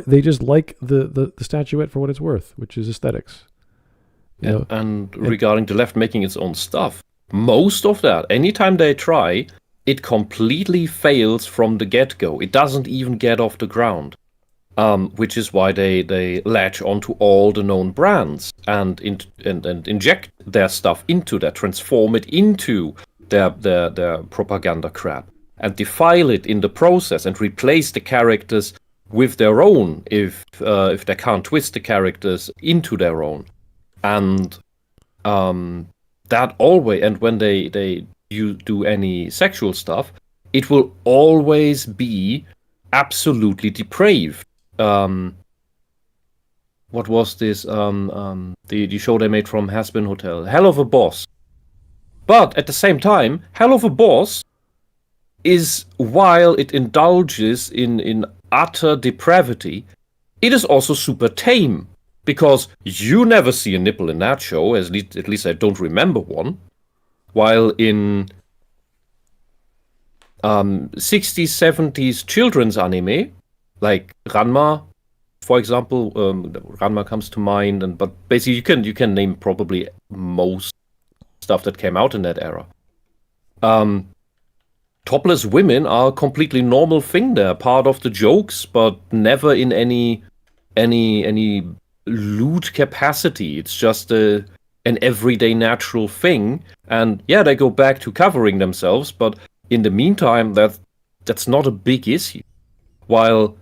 A: they just like the statuette for what it's worth, which is aesthetics. You know?
B: And regarding the left making its own stuff, most of that, anytime they try, it completely fails from the get-go. It doesn't even get off the ground, which is why they latch onto all the known brands and inject their stuff into that, transform it into their propaganda crap, and defile it in the process and replace the characters with their own if they can't twist the characters into their own. And that always, and when you do any sexual stuff, it will always be absolutely depraved. what was this? The show they made from Has-Been Hotel, Hell of a Boss. But at the same time, Hell of a Boss is, while it indulges in utter depravity, it is also super tame. Because you never see a nipple in that show, at least I don't remember one. While in 60s, 70s children's anime, like Ranma, for example, Ranma comes to mind, but basically you can name probably most stuff that came out in that era. Topless women are a completely normal thing. They're part of the jokes, but never in any lewd capacity. It's just an everyday natural thing. And yeah, they go back to covering themselves, but in the meantime, that's not a big issue. While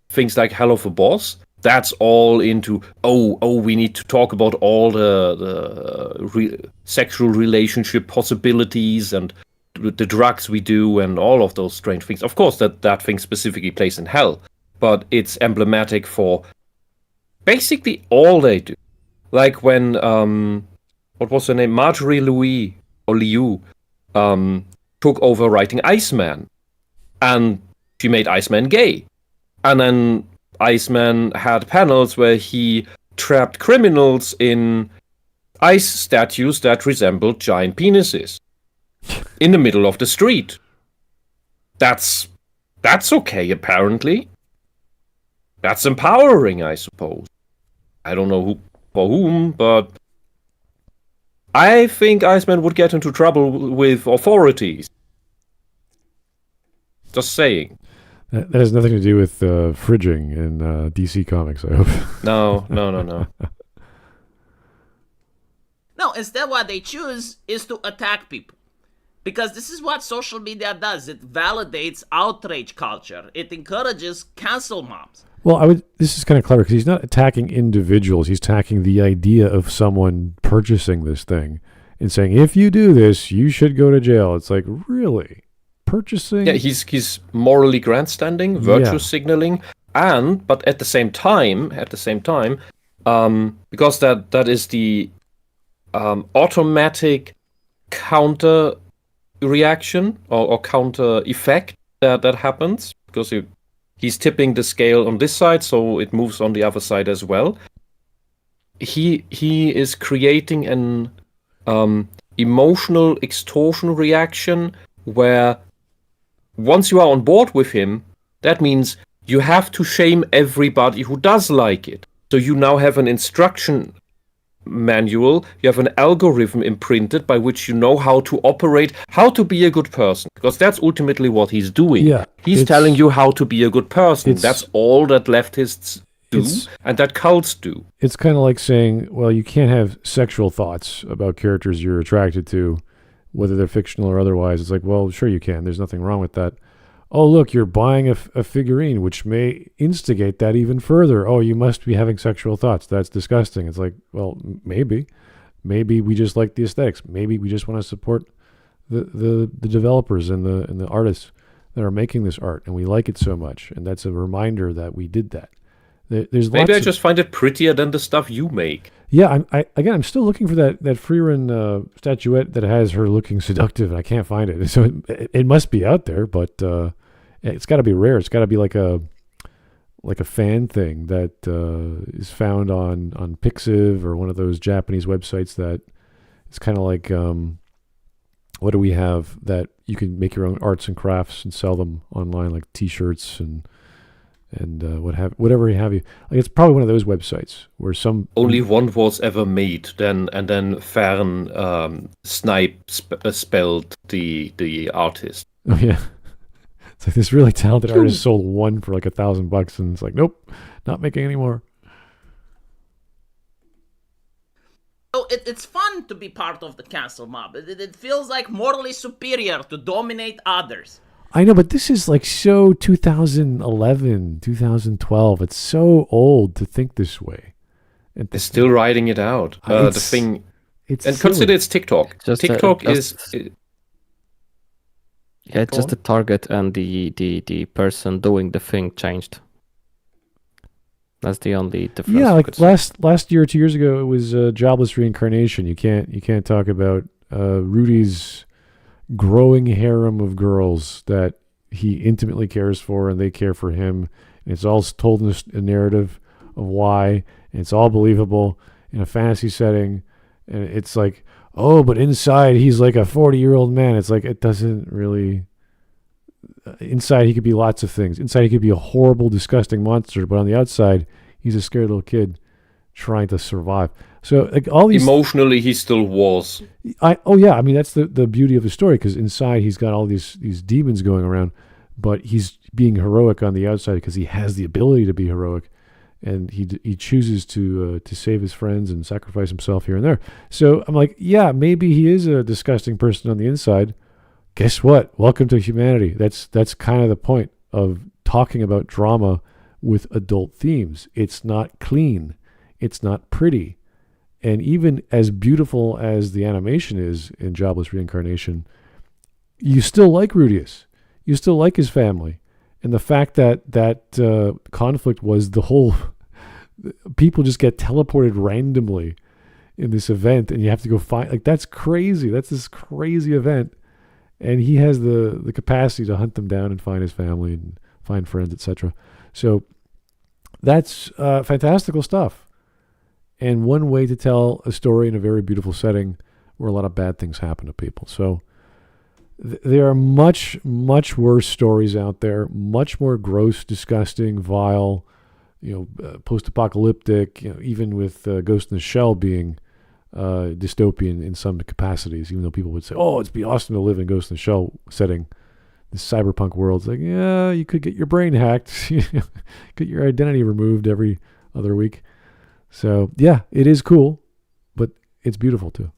B: things like Hell of a Boss, that's all into we need to talk about all the sexual relationship possibilities and the drugs we do and all of those strange things. Of course, that thing specifically plays in hell, but it's emblematic for basically all they do. Like when what was her name? Marjorie Liu took over writing Iceman, and she made Iceman gay. And then Iceman had panels where he trapped criminals in ice statues that resembled giant penises in the middle of the street. That's okay, apparently. That's empowering, I suppose. I don't know for whom, but I think Iceman would get into trouble with authorities. Just saying.
A: That has nothing to do with fridging in DC Comics, I hope.
B: No.
D: No, instead what they choose is to attack people. Because this is what social media does. It validates outrage culture. It encourages cancel mobs.
A: Well, this is kind of clever because he's not attacking individuals. He's attacking the idea of someone purchasing this thing and saying, if you do this, you should go to jail. It's like, really? Purchasing?
B: Yeah, he's morally grandstanding, virtue signaling, but at the same time, because that is the automatic counter reaction or counter effect that happens, because he's tipping the scale on this side, so it moves on the other side as well. He is creating an emotional extortion reaction where once you are on board with him, that means you have to shame everybody who does like it. So you now have an instruction manual, you have an algorithm imprinted by which you know how to operate, how to be a good person. Because that's ultimately what he's doing.
A: Yeah,
B: he's telling you how to be a good person. That's all that leftists do and that cults do.
A: It's kind of like saying, well, you can't have sexual thoughts about characters you're attracted to, whether they're fictional or otherwise. It's like, well, sure you can. There's nothing wrong with that. Oh, look, you're buying a figurine, which may instigate that even further. Oh, you must be having sexual thoughts. That's disgusting. It's like, well, maybe we just like the aesthetics. Maybe we just want to support the developers and the artists that are making this art, and we like it so much. And that's a reminder that we did that. There's
B: maybe I just find it prettier than the stuff you make.
A: Yeah, I'm still looking for that Frieren statuette that has her looking seductive, and I can't find it. So it must be out there, but it's got to be rare. It's got to be like a fan thing that is found on Pixiv or one of those Japanese websites that it's kind of like what do we have that you can make your own arts and crafts and sell them online, like T-shirts and whatever you have. Like it's probably one of those websites where
B: only one was ever made. Then Fern spelled the artist.
A: Oh yeah, it's like this really talented artist sold one for like $1,000, and it's like, nope, not making any more.
D: So it's fun to be part of the cancel mob. It feels like morally superior to dominate others.
A: I know, but this is like so 2011, 2012. It's so old to think this way. And
B: they're still writing it out. The thing, consider it's TikTok. TikTok is.
C: Yeah, just the target and the person doing the thing changed. That's the only difference.
A: Yeah,
C: you
A: like
C: could say.
A: last year, 2 years ago, it was jobless reincarnation. You can't talk about Rudy's growing harem of girls that he intimately cares for, and they care for him. And it's all told in a narrative of why, and it's all believable in a fantasy setting. And it's like, oh, but inside he's like a 40-year-old man. It's like, it doesn't really. Inside he could be lots of things. Inside he could be a horrible, disgusting monster, but on the outside he's a scared little kid trying to survive. So like all these
B: Emotionally, he still was.
A: I mean that's the beauty of the story, because inside he's got all these demons going around, but he's being heroic on the outside because he has the ability to be heroic, and he chooses to save his friends and sacrifice himself here and there. So I'm like, yeah, maybe he is a disgusting person on the inside. Guess what? Welcome to humanity. That's kind of the point of talking about drama with adult themes. It's not clean. It's not pretty. And even as beautiful as the animation is in Jobless Reincarnation, you still like Rudius. You still like his family. And the fact that conflict was the whole... People just get teleported randomly in this event, and you have to go find... Like, that's crazy. That's this crazy event. And he has the capacity to hunt them down and find his family and find friends, etc. So that's fantastical stuff. And one way to tell a story in a very beautiful setting where a lot of bad things happen to people. So there are much, much worse stories out there, much more gross, disgusting, vile, post-apocalyptic, even with Ghost in the Shell being dystopian in some capacities, even though people would say, oh, it'd be awesome to live in Ghost in the Shell setting, this cyberpunk world. It's like, yeah, you could get your brain hacked, get your identity removed every other week. So yeah, it is cool, but it's beautiful too.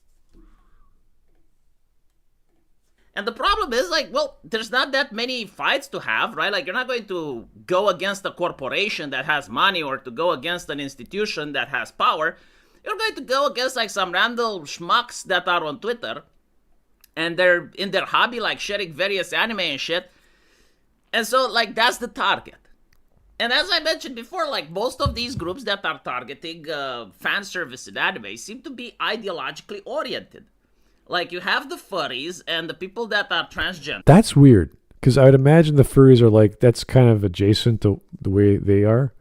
D: And the problem is, like, well, there's not that many fights to have, right? Like, you're not going to go against a corporation that has money or to go against an institution that has power. You're going to go against, like, some random schmucks that are on Twitter, and they're in their hobby, like, sharing various anime and shit. And so, like, that's the target. And as I mentioned before, like, most of these groups that are targeting fan service in anime seem to be ideologically oriented. Like, you have the furries and the people that are transgender.
A: That's weird, because I would imagine the furries are like, that's kind of adjacent to the way they are.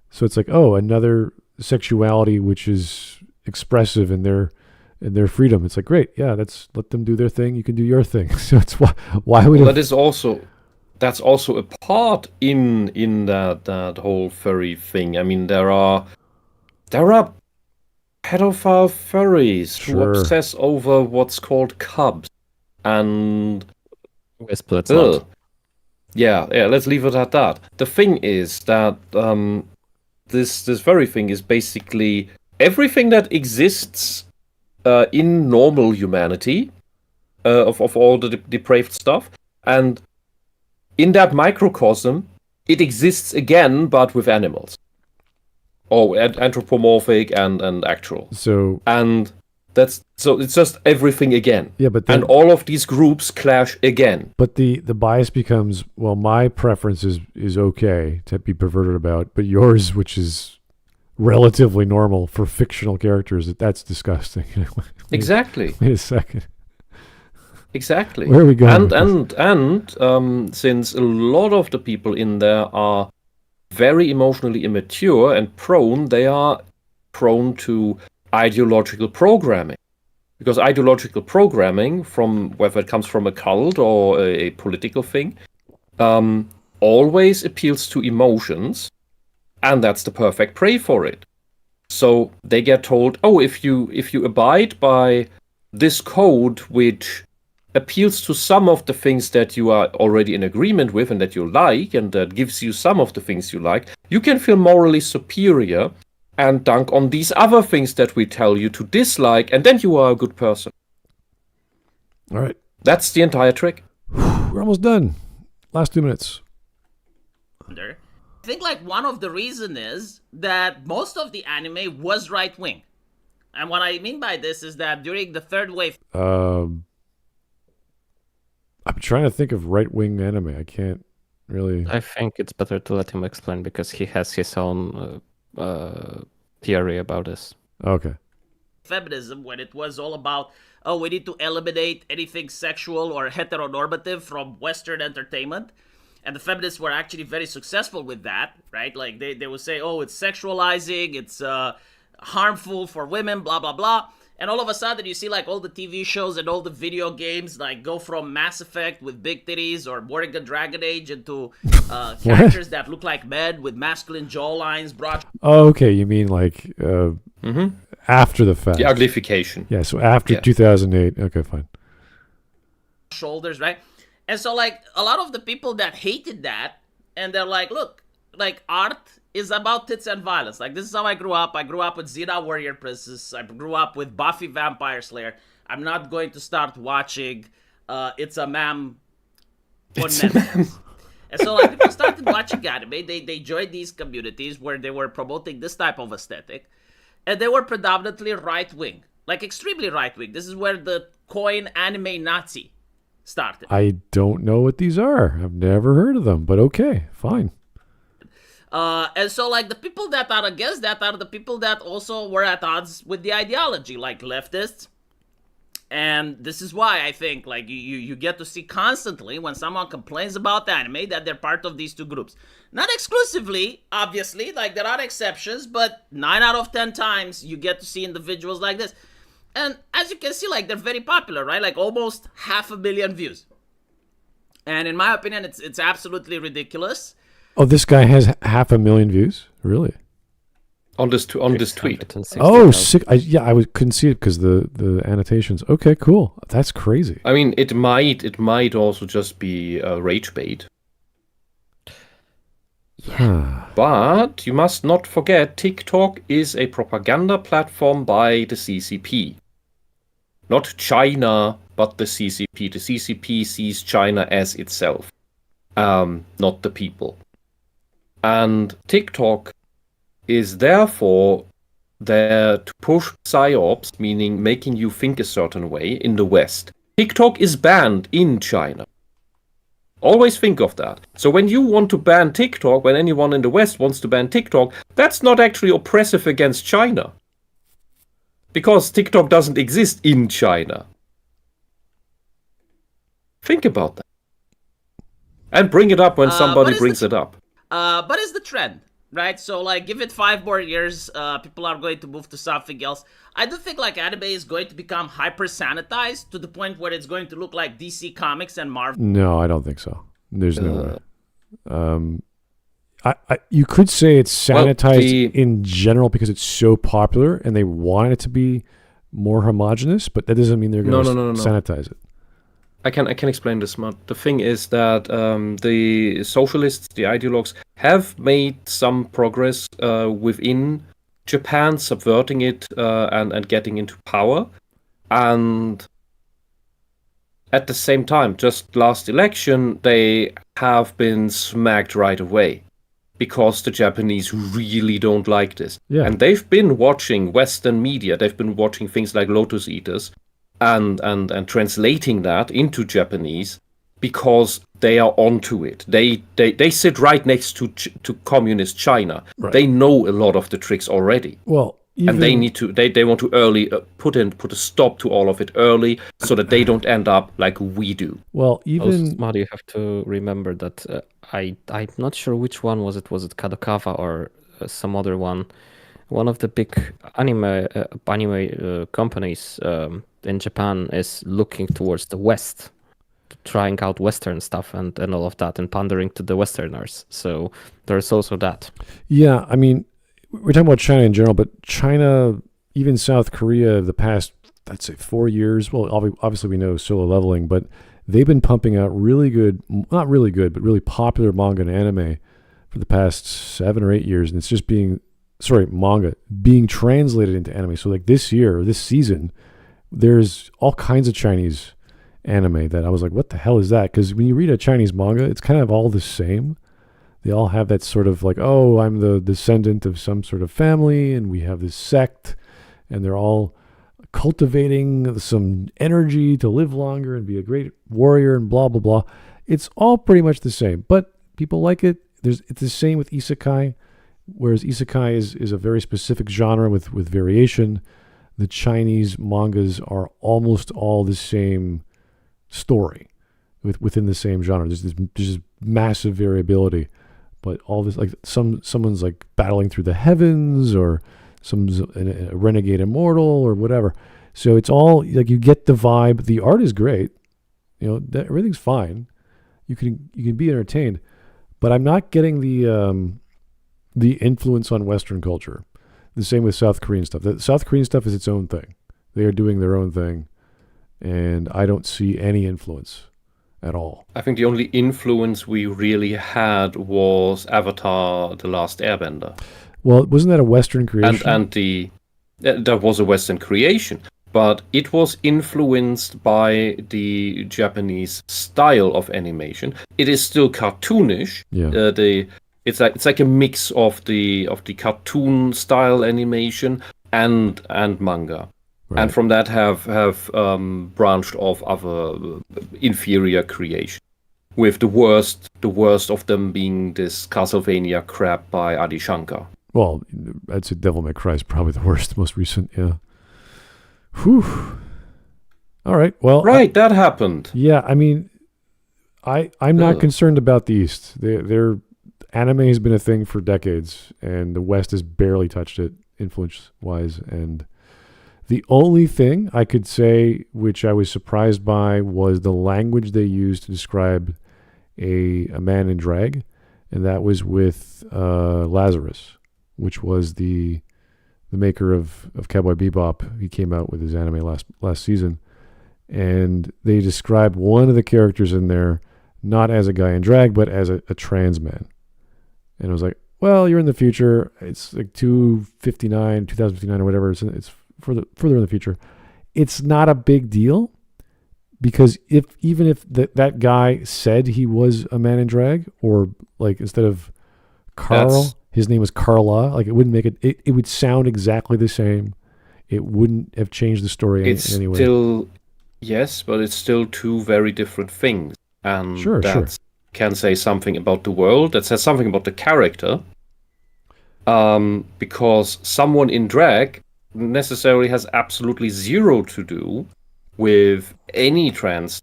A: So it's like, oh, another sexuality which is expressive in their freedom. It's like, great, yeah, let them do their thing. You can do your thing. So it's why would
B: that's also a part in that whole furry thing. I mean, there are pedophile furries who obsess over what's called cubs, and
C: Wisp, let's not.
B: Yeah, let's leave it at that. The thing is that this very thing is basically everything that exists in normal humanity, of all the depraved stuff, and in that microcosm, it exists again, but with animals. Oh, anthropomorphic and actual. And it's just everything again.
A: Yeah, but then,
B: and all of these groups clash again.
A: But the bias becomes, well, my preference is okay to be perverted about, but yours, which is relatively normal for fictional characters, that's disgusting.
B: Exactly.
A: Wait a second.
B: Exactly.
A: Where are we going?
B: And since a lot of the people in there are very emotionally immature and they are prone to ideological programming. Because ideological programming, from whether it comes from a cult or a political thing, always appeals to emotions, and that's the perfect prey for it. So they get told, oh, if you abide by this code, which appeals to some of the things that you are already in agreement with and that you like, and that gives you some of the things you like, you can feel morally superior and dunk on these other things that we tell you to dislike, and then you are a good person.
A: All right.
B: That's the entire trick.
A: We're almost done. Last 2 minutes.
D: I think, like, one of the reasons is that most of the anime was right-wing. And what I mean by this is that during the third wave...
A: I'm trying to think of right-wing anime. I can't really...
C: I think it's better to let him explain, because he has his own theory about this.
A: Okay.
D: Feminism, when it was all about, oh, we need to eliminate anything sexual or heteronormative from Western entertainment. And the feminists were actually very successful with that, right? Like they would say, oh, it's sexualizing, it's harmful for women, blah, blah, blah. And all of a sudden you see like all the TV shows and all the video games like go from Mass Effect with big titties or Morrigan Dragon Age into characters that look like men with masculine jawlines, broad
A: Oh, okay. You mean like after the fact?
B: The uglification.
A: Yeah. So after 2008. Okay, fine.
D: shoulders, right? And so like a lot of the people that hated that, and they're like, look, like art is about tits and violence. Like this is how I grew up. I grew up with Xena Warrior Princess. I grew up with Buffy Vampire Slayer. I'm not going to start watching It's a Ma'am on Netflix. And so like people started watching anime. They joined these communities where they were promoting this type of aesthetic. And they were predominantly right-wing. Like extremely right-wing. This is where the coin anime Nazi started.
A: I don't know what these are. I've never heard of them, but okay, fine.
D: And so, like, the people that are against that are the people that also were at odds with the ideology, like leftists. And this is why I think, like, you get to see constantly when someone complains about anime that they're part of these two groups. Not exclusively, obviously, like, there are exceptions, but 9 out of 10 times you get to see individuals like this. And as you can see, like, they're very popular, right? Like, almost 500,000 views. And in my opinion, it's absolutely ridiculous.
A: Oh, this guy has 500,000 views? Really?
B: On this tweet.
A: Oh, sick. I couldn't see it because the annotations. Okay, cool. That's crazy.
B: I mean, it might also just be rage bait. But you must not forget, TikTok is a propaganda platform by the CCP. Not China, but the CCP. The CCP sees China as itself, not the people. And TikTok is therefore there to push psyops, meaning making you think a certain way in the West. TikTok is banned in China. Always think of that. So when you want to ban TikTok, when anyone in the West wants to ban TikTok, that's not actually oppressive against China. Because TikTok doesn't exist in China. Think about that. And bring it up when somebody brings it up.
D: But it's the trend, right? So, like, give it 5 more years, people are going to move to something else. I do think, like, anime is going to become hyper-sanitized to the point where it's going to look like DC Comics and Marvel.
A: No, I don't think so. There's no way. You could say it's sanitized in general because it's so popular and they want it to be more homogenous, but that doesn't mean they're going to sanitize it.
B: I can explain this, Matt. The thing is that the socialists, the ideologues, have made some progress within Japan, subverting it and getting into power. And at the same time, just last election, they have been smacked right away because the Japanese really don't like this.
A: Yeah.
B: And they've been watching Western media. They've been watching things like Lotus Eaters. And translating that into Japanese because they are onto it. They sit right next to communist China. Right. They know a lot of the tricks already.
A: Well,
B: and they need to. They want to early put a stop to all of it early so that they don't end up like we do.
A: Well, even
C: Smart, you have to remember that I'm not sure which one was it. Was it Kadokawa or some other one? One of the big anime companies in Japan is looking towards the West, trying out Western stuff and all of that, and pandering to the Westerners. So there's also that.
A: Yeah, I mean, we're talking about China in general, but China, even South Korea, the past, I'd say 4 years, well, obviously we know Solo Leveling, but they've been pumping out really good, not really good, but really popular manga and anime for the past 7 or 8 years, and it's just manga being translated into anime. So like this season, there's all kinds of Chinese anime that I was like, what the hell is that? Because when you read a Chinese manga, it's kind of all the same. They all have that sort of like, oh, I'm the descendant of some sort of family, and we have this sect, and they're all cultivating some energy to live longer and be a great warrior and blah, blah, blah. It's all pretty much the same, but people like it. It's the same with isekai. whereas isekai is a very specific genre with variation. The Chinese mangas are almost all the same story within the same genre. There's just massive variability, but all this, like someone's like battling through the heavens, or someone's a renegade immortal or whatever. So it's all like, you get the vibe. The art is great, everything's fine. You can be entertained, but I'm not getting the influence on Western culture. The same with South Korean stuff. The South Korean stuff is its own thing. They are doing their own thing, and I don't see any influence at all.
B: I think the only influence we really had was Avatar: The Last Airbender.
A: Well, wasn't that a Western creation?
B: And that was a Western creation, but it was influenced by the Japanese style of animation. It is still cartoonish.
A: Yeah.
B: It's like a mix of the cartoon style animation and manga,
A: Right.
B: and from that have branched off other inferior creations, with the worst of them being this Castlevania crap by Adi Shankar.
A: Well, I'd say Devil May Cry is probably the worst, most recent. Yeah. Whew. All right. Well.
B: Right, that happened.
A: Yeah. I mean, I'm not concerned about the East. They're anime has been a thing for decades, and the West has barely touched it influence-wise. And the only thing I could say, which I was surprised by, was the language they used to describe a man in drag, and that was with Lazarus, which was the maker of Cowboy Bebop. He came out with his anime last season, and they described one of the characters in there not as a guy in drag, but as a trans man. And I was like, well, you're in the future. It's like 2059 or whatever. It's further in the future. It's not a big deal, because even if that guy said he was a man in drag, or like instead of Carl, his name was Carla, like it wouldn't make it would sound exactly the same. It wouldn't have changed the story in any way.
B: Still, yes, but it's still two very different things. And
A: Sure.
B: Can say something about the world, that says something about the character, because someone in drag necessarily has absolutely zero to do with any trans.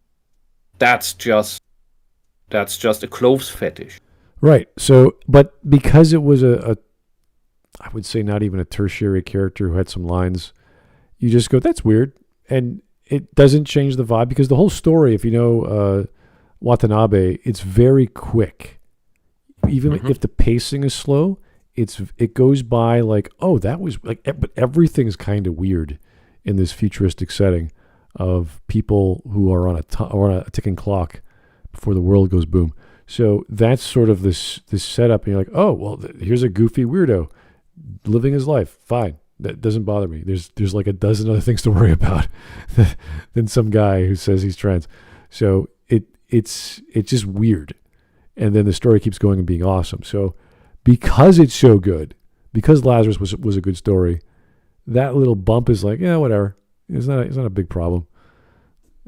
B: That's just a clothes fetish.
A: Right. So, but because it was I would say not even a tertiary character who had some lines, you just go, that's weird. And it doesn't change the vibe, because the whole story, if you know Watanabe, it's very quick. Even if the pacing is slow, it goes by like, oh, that was like, but everything's kind of weird in this futuristic setting of people who are on a ticking clock before the world goes boom. So that's sort of this setup, and you're like, oh, well, here's a goofy weirdo living his life. Fine, that doesn't bother me. There's like a dozen other things to worry about than some guy who says he's trans. So it's just weird, and then the story keeps going and being awesome. So because it's so good, because Lazarus was a good story, that little bump is like, yeah, whatever. It's not a big problem.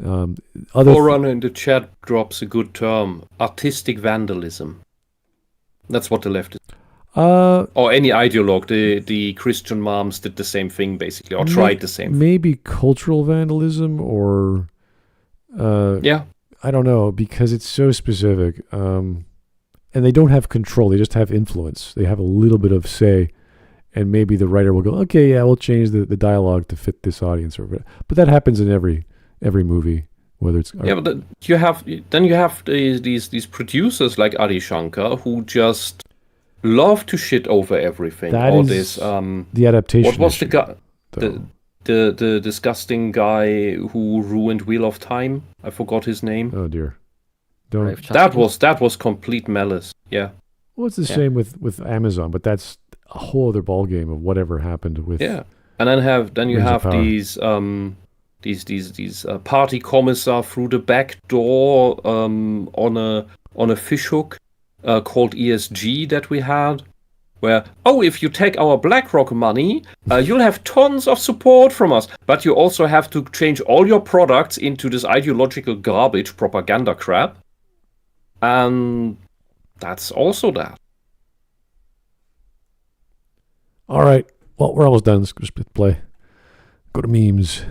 B: Forerunner in the chat drops a good term: artistic vandalism. That's what the left is. Or any ideologue. The Christian moms did the same thing, basically, or tried the same thing.
A: Maybe cultural vandalism, or
B: yeah.
A: I don't know, because it's so specific. And they don't have control. They just have influence. They have a little bit of say, and maybe the writer will go, okay, yeah, we'll change the dialogue to fit this audience, or whatever. But that happens in every movie, whether it's
B: but you have these producers like Adi Shankar who just love to shit over everything.
A: That
B: or
A: is
B: this
A: the adaptation.
B: What was
A: issue,
B: the guy? The disgusting guy who ruined Wheel of Time? I forgot his name.
A: Oh dear. Don't.
B: That was complete malice. Yeah.
A: Well, it's the same with Amazon, but that's a whole other ballgame of whatever happened with.
B: Yeah, and then you have these party commissar through the back door on a fishhook called ESG that we had, where, oh, if you take our BlackRock money, you'll have tons of support from us, but you also have to change all your products into this ideological garbage propaganda crap, and that's also that.
A: All right. Well, we're almost done. Let's just play. Go to memes.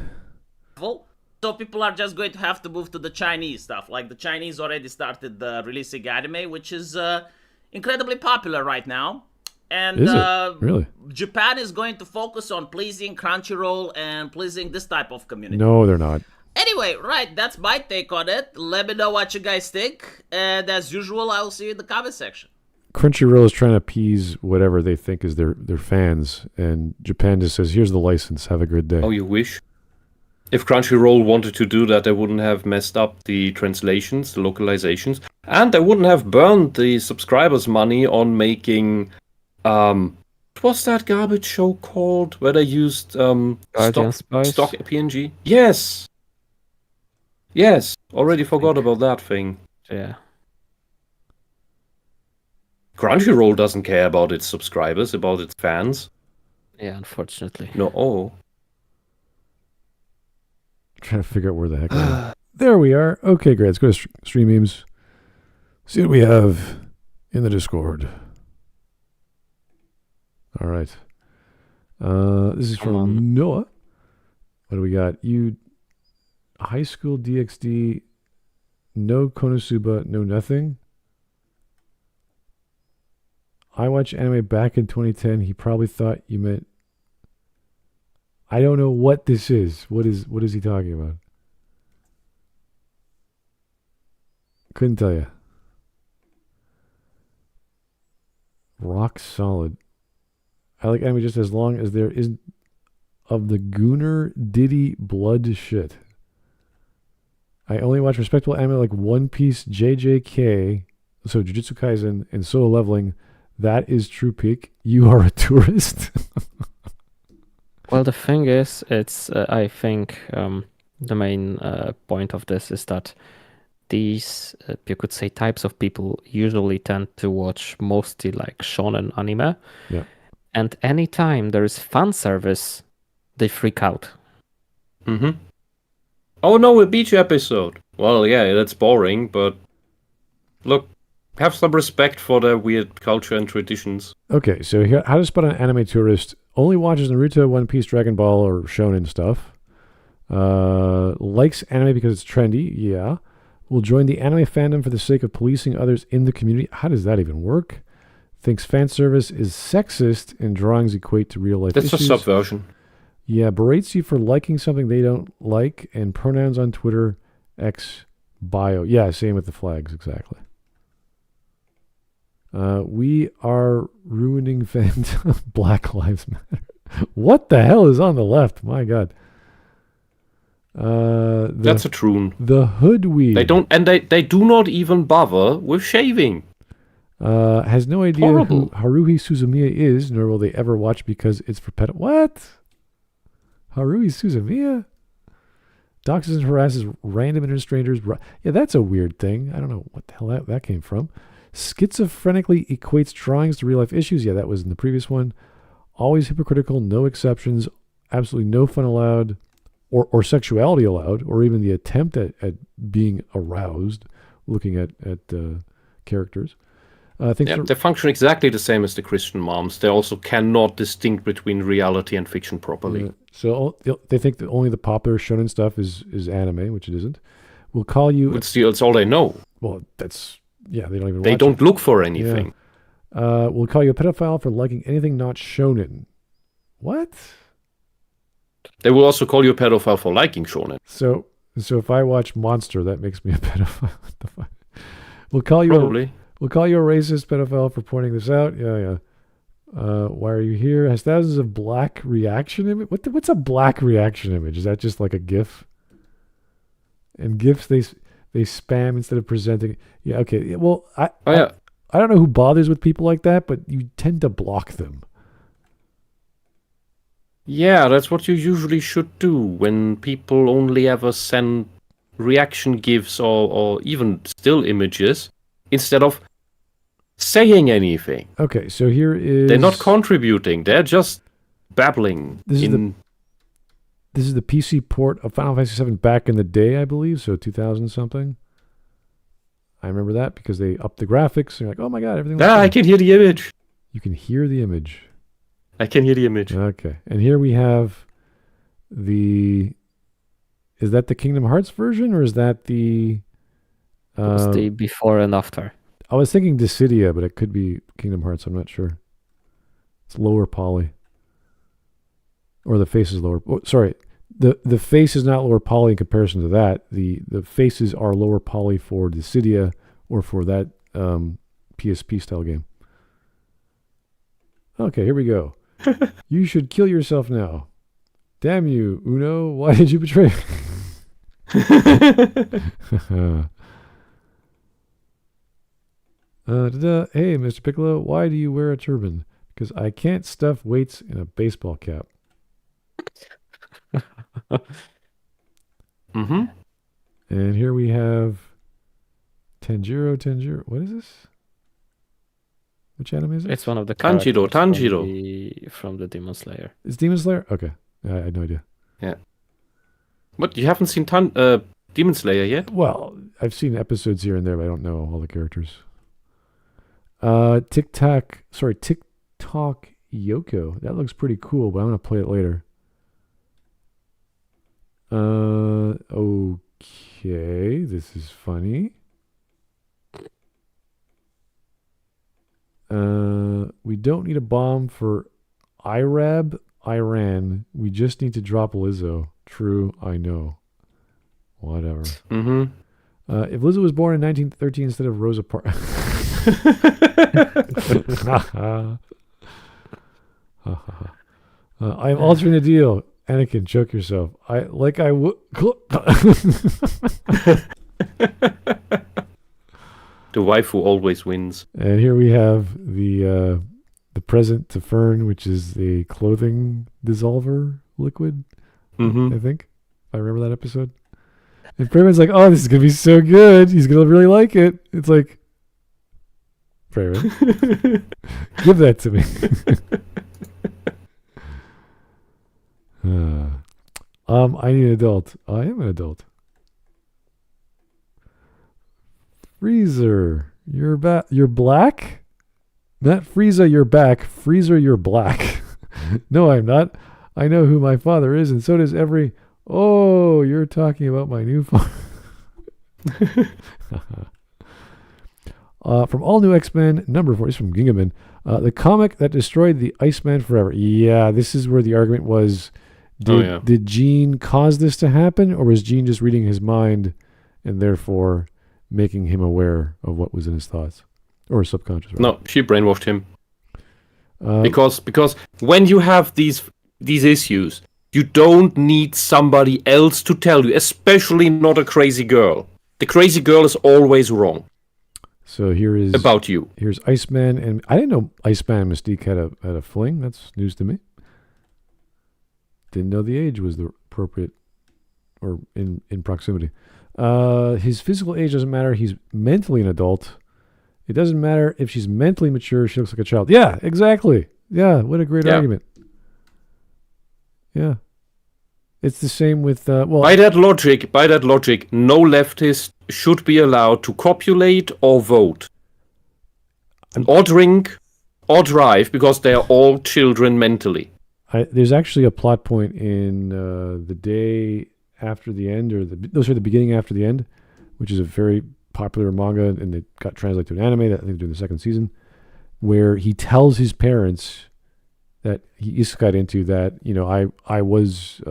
D: So people are just going to have to move to the Chinese stuff. Like the Chinese already started releasing anime, which is incredibly popular right now. And
A: Is it? Really?
D: Japan is going to focus on pleasing Crunchyroll and pleasing this type of community.
A: No, they're not.
D: Anyway, right, that's my take on it. Let me know what you guys think. And as usual, I will see you in the comment section.
A: Crunchyroll is trying to appease whatever they think is their fans, and Japan just says, here's the license, have a good day.
B: Oh, you wish? If Crunchyroll wanted to do that, they wouldn't have messed up the translations, the localizations, and they wouldn't have burned the subscribers' money on making, what's that garbage show called, where they used stock PNG? Yes! Yes, already forgot about that thing.
C: Yeah.
B: Crunchyroll doesn't care about its subscribers, about its fans.
C: Yeah, unfortunately.
B: No. Oh.
A: Trying to figure out where the heck I am. There we are. Okay, great. Let's go to Stream Memes. See what we have in the Discord. All right. This is from Noah. What do we got? You high school DxD, no Konosuba, no nothing. I watched anime back in 2010. He probably thought you meant. I don't know what this is. What is he talking about? Couldn't tell you. Rock solid. I like anime just as long as there isn't of the Gooner Diddy blood shit. I only watch respectable anime like One Piece, JJK, so Jujutsu Kaisen, and Solo Leveling. That is true peak. You are a tourist.
C: Well, the thing is, it's I think the main point of this is that these, you could say, types of people usually tend to watch mostly like shonen anime.
A: Yeah.
C: And anytime there is fan service, they freak out.
B: Mm-hmm. Oh no, a beach episode. Well, yeah, that's boring, but look, have some respect for their weird culture and traditions.
A: Okay, so here, how to spot an anime tourist? Only watches Naruto, One Piece, Dragon Ball, or shonen stuff. Likes anime because it's trendy. Yeah. Will join the anime fandom for the sake of policing others in the community. How does that even work? Thinks fan service is sexist and drawings equate to real life issues.
B: That's a subversion.
A: Yeah, berates you for liking something they don't like, and pronouns on Twitter, X, bio. Yeah, same with the flags, exactly. We are ruining fandom. Black Lives Matter. What the hell is on the left? My God.
B: That's a troon.
A: The hoodweed.
B: They do not even bother with shaving.
A: Has no idea who Haruhi Suzumiya is, nor will they ever watch because it's for pet. What? Haruhi Suzumiya? Doxes and harasses random strangers. Yeah, that's a weird thing. I don't know what the hell that came from. Schizophrenically equates drawings to real life issues. Yeah, that was in the previous one. Always hypocritical, no exceptions, absolutely no fun allowed, or sexuality allowed, or even the attempt at being aroused looking at characters.
B: They function exactly the same as the Christian moms. They also cannot distinguish between reality and fiction properly.
A: So they think that only the popular shonen stuff is anime, which it isn't. We'll call you...
B: It's all they know.
A: Well, that's... Yeah, they don't even
B: They
A: watch
B: don't
A: it.
B: look for anything.
A: Yeah. We'll call you a pedophile for liking anything not shonen. What?
B: They will also call you a pedophile for liking shonen.
A: So if I watch Monster, that makes me a pedophile. What the fuck? We'll call you We'll call you a racist pedophile for pointing this out. Yeah. Why are you here? Has thousands of black reaction image. What's a black reaction image? Is that just like a GIF? And GIFs they spam instead of presenting. Yeah. Okay. Well, I don't know who bothers with people like that, but you tend to block them.
B: Yeah, that's what you usually should do when people only ever send reaction GIFs or even still images instead of saying anything.
A: Okay, so here is...
B: They're not contributing. They're just babbling.
A: This is the PC port of Final Fantasy VII back in the day, I believe, so 2000 something. I remember that because they upped the graphics. And you're like, oh my God, everything.
B: I can hear the image.
A: You can hear the image.
B: I can hear the image.
A: Okay. And here we have is that the Kingdom Hearts version, or is that the...
C: It's the before and after.
A: I was thinking Dissidia, but it could be Kingdom Hearts. I'm not sure. It's lower poly. Or the face is lower... Oh, sorry. The face is not lower poly in comparison to that. The faces are lower poly for Dissidia or for that PSP style game. Okay, here we go. You should kill yourself now. Damn you, Uno. Why did you betray? Hey, Mr. Piccolo, why do you wear a turban? Because I can't stuff weights in a baseball cap.
B: Mm-hmm.
A: And here we have Tanjiro. What is this? Which anime is it?
C: It's one of the
B: Tanjiro.
C: characters from the Demon Slayer.
A: It's Demon Slayer? Okay. I had no idea.
B: Yeah. What, you haven't seen Demon Slayer yet?
A: Well, I've seen episodes here and there, but I don't know all the characters. TikTok Yoko. That looks pretty cool, but I'm going to play it later. Okay. This is funny. We don't need a bomb for Iran. We just need to drop Lizzo. True, I know. Whatever.
B: Mm-hmm.
A: If Lizzo was born in 1913 instead of Rosa Parks. I am altering the deal. Anakin, choke yourself.
B: The waifu always wins.
A: And here we have the present to Fern, which is the clothing dissolver liquid.
B: Mm-hmm.
A: I think. If I remember that episode. And Freeman's like, oh, this is going to be so good. He's going to really like it. It's like, Freeman, give that to me. I need an adult. I am an adult. Freezer, you're back. You're black? Not Frieza, you're back. Freezer, you're black. No, I'm not. I know who my father is, and so does every... Oh, you're talking about my new father. From All New X-Men, number 4, is from Gingaman. The comic that destroyed the Iceman forever. Yeah, this is where the argument was, did Jean cause this to happen, or was Jean just reading his mind and therefore making him aware of what was in his thoughts? Or his subconscious, right?
B: No, she brainwashed him. Because when you have these issues, you don't need somebody else to tell you, especially not a crazy girl. The crazy girl is always wrong.
A: So here is
B: about you.
A: Here's Iceman, and I didn't know Iceman and Mystique had a fling. That's news to me. Didn't know the age was the appropriate or in proximity. His physical age doesn't matter. He's mentally an adult. It doesn't matter if she's mentally mature. She looks like a child. Yeah, exactly. Yeah, what a great argument. Yeah. It's the same with... By
B: that logic, no leftist should be allowed to copulate or vote. Or drink or drive, because they are all children mentally.
A: There's actually a plot point in The Day After the End, or the beginning after the end, which is a very popular manga, and it got translated to an anime that I think they're doing the second season, where he tells his parents that he isekai'd into that, I was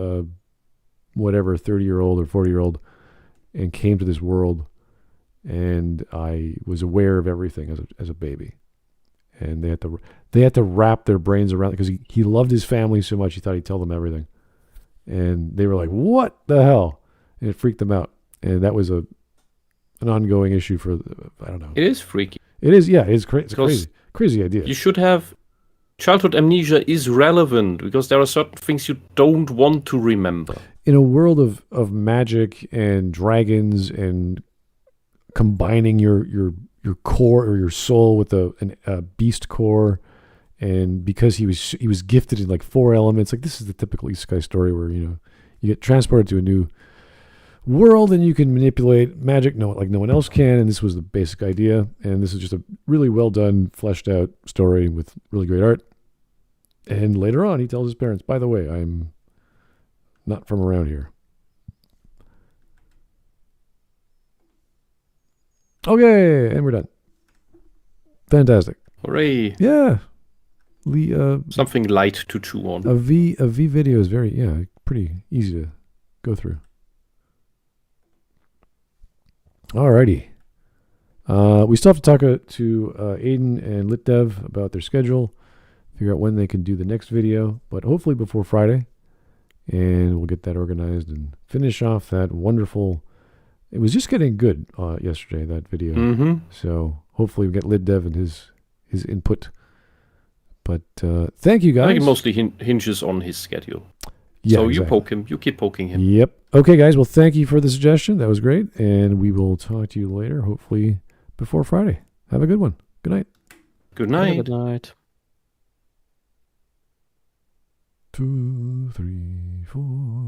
A: whatever 30-year-old or 40-year-old and came to this world, and I was aware of everything as a baby, and they had to wrap their brains around it because he loved his family so much he thought he'd tell them everything, and they were like, what the hell? And it freaked them out, and that was an ongoing issue for, I don't know.
B: It is freaky.
A: It is, yeah. It's crazy idea.
B: You should have... Childhood amnesia is relevant because there are certain things you don't want to remember.
A: In a world of magic and dragons and combining your core or your soul with a beast core, and because he was gifted in like 4 elements, like this is the typical isekai story where you get transported to a new world and you can manipulate magic like no one else can, and this was the basic idea, and this is just a really well done, fleshed out story with really great art. And later on, he tells his parents, by the way, I'm not from around here. Okay, and we're done. Fantastic.
B: Hooray.
A: Yeah.
B: Something light to chew on.
A: A V video is pretty easy to go through. Alrighty. We still have to talk to Aiden and LitDev about their schedule, figure out when they can do the next video, but hopefully before Friday. And we'll get that organized and finish off that wonderful. It was just getting good yesterday, that video.
B: Mm-hmm.
A: So hopefully we get LitDev and his input. But thank you guys.
B: I think it mostly hinges on his schedule.
A: Yeah,
B: so
A: exactly.
B: you keep poking him.
A: Yep. Okay, guys. Well, thank you for the suggestion. That was great. And we will talk to you later, hopefully before Friday. Have a good one. Good night.
B: Good night.
C: Good night.
A: 2, 3, 4.